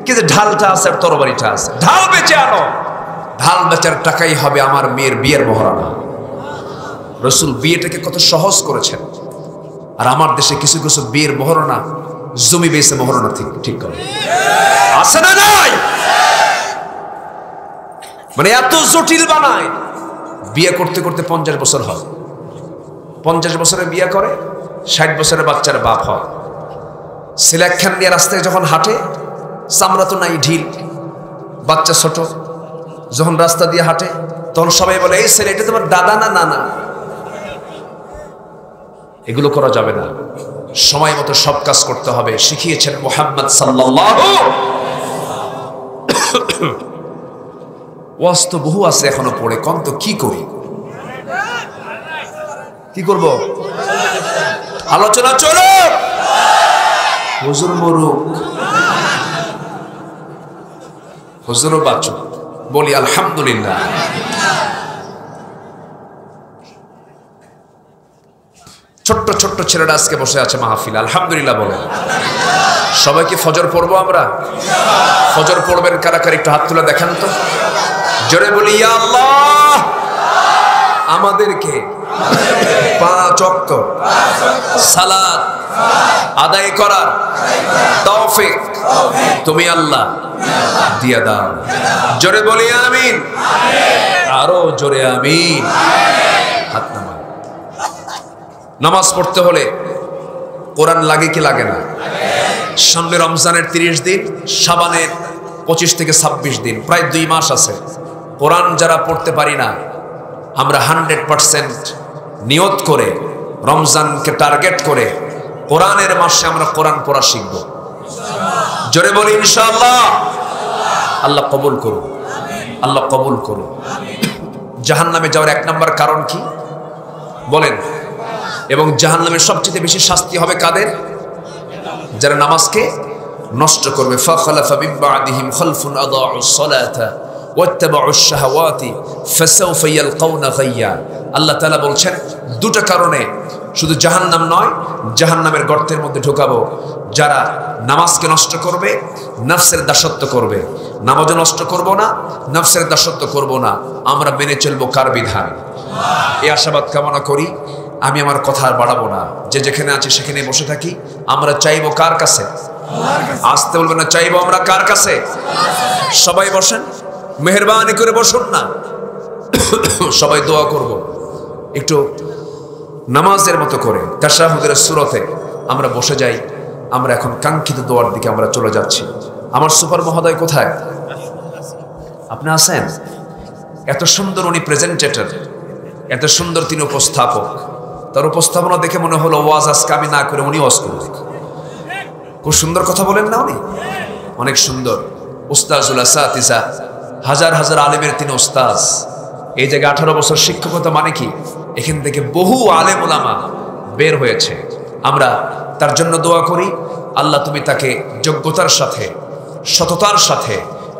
কিন্তু ঢালটা আছে আর তরবারিটা আছে, ঢাল বেচে আনো, ঢাল বেচার টাকাই হবে আমার মেয়ের বিয়ের মহারণা। রাসূল বিয়েটাকে কত সহজ করেছেন। আর আমার দেশে কিছু কিছু বিয়ের মহারণা জমি বেচে মহারণা ঠিক করে, আছে না নাই? মানে এত জটিল বানায়, বিয়ে করতে করতে 50 বছর হয়, 50 বছরে বিয়ে করে, 60 বছরের বাচ্চার বাপ হয়। ছেলে একখান নিয়ে রাস্তায় যখন হাঁটে, চামড়া তো নাই, ঢিল, বাচ্চা ছোট, যখন রাস্তা দিয়ে হাঁটে তখন সবাই বলে, এই ছেলে এটা তোমার দাদা না নানা? এগুলো করা যাবে না, সময় মতো সব কাজ করতে হবে, শিখিয়েছেন মুহাম্মদ সাল্লাল্লাহু। ওয়াজ তো বহু আছে এখনো পড়ে, কম তো কি করি, কি করব? আলোচনা চলো, হুজুর মরুক, হুজুরও বাঁচুক, বলি আলহামদুলিল্লাহ। ছোট্ট ছোট্ট ছেলেরা আজকে বসে আছে মাহফিল, আলহামদুলিল্লাহ বলেন। সবাই কি ফজর পড়বো আমরা? ফজর পড়বেন কারা কারা একটু হাত তুলে দেখান তো, জোরে বলি ইয়া আল্লাহ আমাদেরকে 5 ওয়াক্ত সালাত আদায় করার তৌফিক তুমি আল্লাহ দিয়া দাও। জোরে বলি আমিন, আরো জোরে আমিন। হাত নামান। নামাজ পড়তে হলে কোরআন লাগে কি লাগে না? সামনে রমজানের 30 দিন, শাবানের 25 থেকে 26 দিন, প্রায় 2 মাস আছে। কোরআন যারা পড়তে পারি না, আমরা 100% নিয়ত করে রমজানকে টার্গেট করে কোরআনের মাসে আমরা কোরআন পড়া শিখব। জোরে বলি ইনশাআল্লাহ। আল্লাহ কবুল করুন, আল্লাহ কবুল করুন। জাহান্নামে যাওয়ার 1 নম্বর কারণ কি বলেন? এবং জাহান্নামের সবচেয়ে বেশি শাস্তি হবে কাদের? যারা নামাজকে নষ্ট করবে। ফাখালাফা মিন বা'দিহিম খালফুন আদাউস সালাতা ওয়াত্তাবাউশ শাহাওয়াতি ফাসাউফা ইয়ালকাউনা গায়্যা। আল্লাহ তাআলা বলছেন 2টা কারণে শুধু জাহান্নাম নয়, জাহান্নামের গর্তের মধ্যে ঢোকাবো যারা নামাজকে নষ্ট করবে, নফসের দাসত্ব করবে। নামাজও নষ্ট করব না, নফসের দাসত্ব করব না, আমরা মেনে চলবো কার বিধান। এই আশাবাদ কামনা করি। আমি আমার কথা আর বাড়াবো না, যে যেখানে আছে সেখানে বসে থাকি। আমরা চাইবো কার কাছে? আসতে বলবেন না, চাইবো আমরা কার কাছে? সবাই বসেন, মেহেরবানি করে বসুন না। সবাই দোয়া করব একটু নামাজের মতো করে তাশাহুদের সূরতে আমরা বসে যাই। আমরা এখন কাঙ্ক্ষিত দোয়ার দিকে আমরা চলে যাচ্ছি। আমার সুপার মহোদয় কোথায়? আপনি আছেন? এত সুন্দর উনি প্রেজেন্টেটর, এত সুন্দর তিনি উপস্থাপক। তার উপস্থাপনা দেখে মনে হলো ওয়াজ আজকে আমি না করে উনি ওয়াজ করবেন। খুব সুন্দর কথা বলেন না উনি? অনেক সুন্দর। উস্তাজুল আসাতিজা, হাজার হাজার আলেমের তিনি উস্তাজ। এই জায়গায় 18 বছর শিক্ষকতা মানে কি? এখান থেকে বহু আলেম ওলামা বের হয়েছে। আমরা তার জন্য দোয়া করি, আল্লাহ তুমি তাকে যোগ্যতার সাথে, সততার সাথে,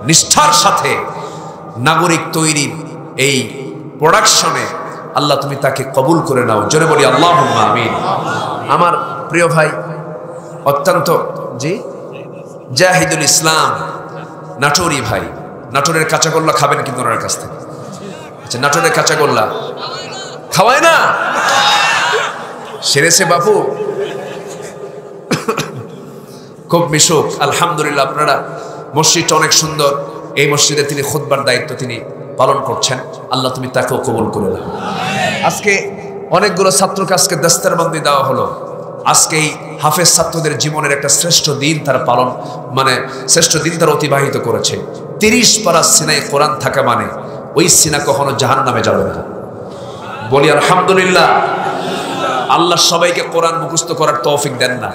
নিষ্ঠার সাথে নাগরিক তৈরির এই প্রোডাকশনে আল্লাহ তুমি তাকে কবুল করে নাও। জোরে বলি আল্লাহুম্মা আমিন। আমার প্রিয় ভাই অত্যন্ত জাহিদুল ইসলাম নাটোরি ভাই, নাটোরের কাঁচাগোল্লা খাবেন কিন্তু ওনার কাছ থেকে। আচ্ছা, নাটোরের কাঁচাগোল্লা খাওয়ায় না? সেরেছে বাপু, খুব মিশুক। আলহামদুলিল্লাহ, আপনারা মসজিদটা অনেক সুন্দর। এই মসজিদে তিনি খুতবার দায়িত্ব তিনি পালন করছেন। আল্লাহ তুমি তাকেও কবুল করে নাও। আজকে অনেকগুলো ছাত্রকে আজকে দস্তারবন্দি দেওয়া হলো। আজকে এই হাফেজ ছাত্রদের জীবনের একটা শ্রেষ্ঠ দিন তারা পালন, মানে শ্রেষ্ঠ দিন তারা অতিবাহিত করেছে। 30 পারা সিনায় কোরআন থাকা মানে ওই সিনা কখনো জাহান্নামে যাবে না। বলি আলহামদুলিল্লাহ। আল্লাহ সবাইকে কোরআন মুখস্থ করার তৌফিক দেন না,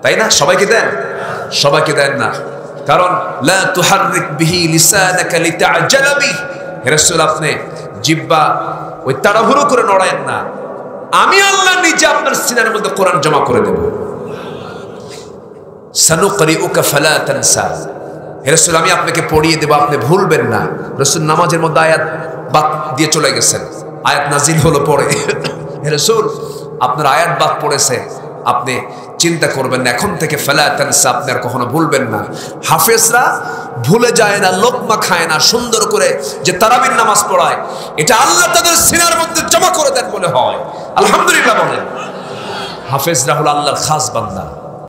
তাই না? সবাইকে দেন? সবাইকে দেন না। কারণ লা তুহাররিক বিহি লিসানাকা লিতাআজালা বিহি। হে রাসূল, আপনি জিহ্বা ওই তাড়াহুড়ো করে নড়ায়েন না। আমি আল্লাহ নিজে আপনার সিনার মধ্যে কোরআন জমা করে দেব। সানুকরিউকা ফালা তানসা। হে রাসূল, আমি আপনাকে পড়িয়ে দেব, আপনি ভুলবেন না। রাসূল নামাজের মধ্যে আয়াত বাদ দিয়ে চলে গেছেন। আয়াত নাজিল হলো পড়ে। হে রাসূল, আপনার আয়াত বাদ পড়েছে, আপনি চিন্তা করবেন না, এখন থেকে ফালা তানসা, আপনি আর কখনো ভুলবেন না। হাফেজরা ভুলে যায় না, লোকমা খায় না। সুন্দর করে যে তারাবির নামাজ পড়ায়, এটা আল্লাহ তাদের সিনার মধ্যে জমা করে দেন বলে হয়। আলহামদুলিল্লাহ বলেন। হাফেজরা হলো আল্লাহর খাস বান্দা।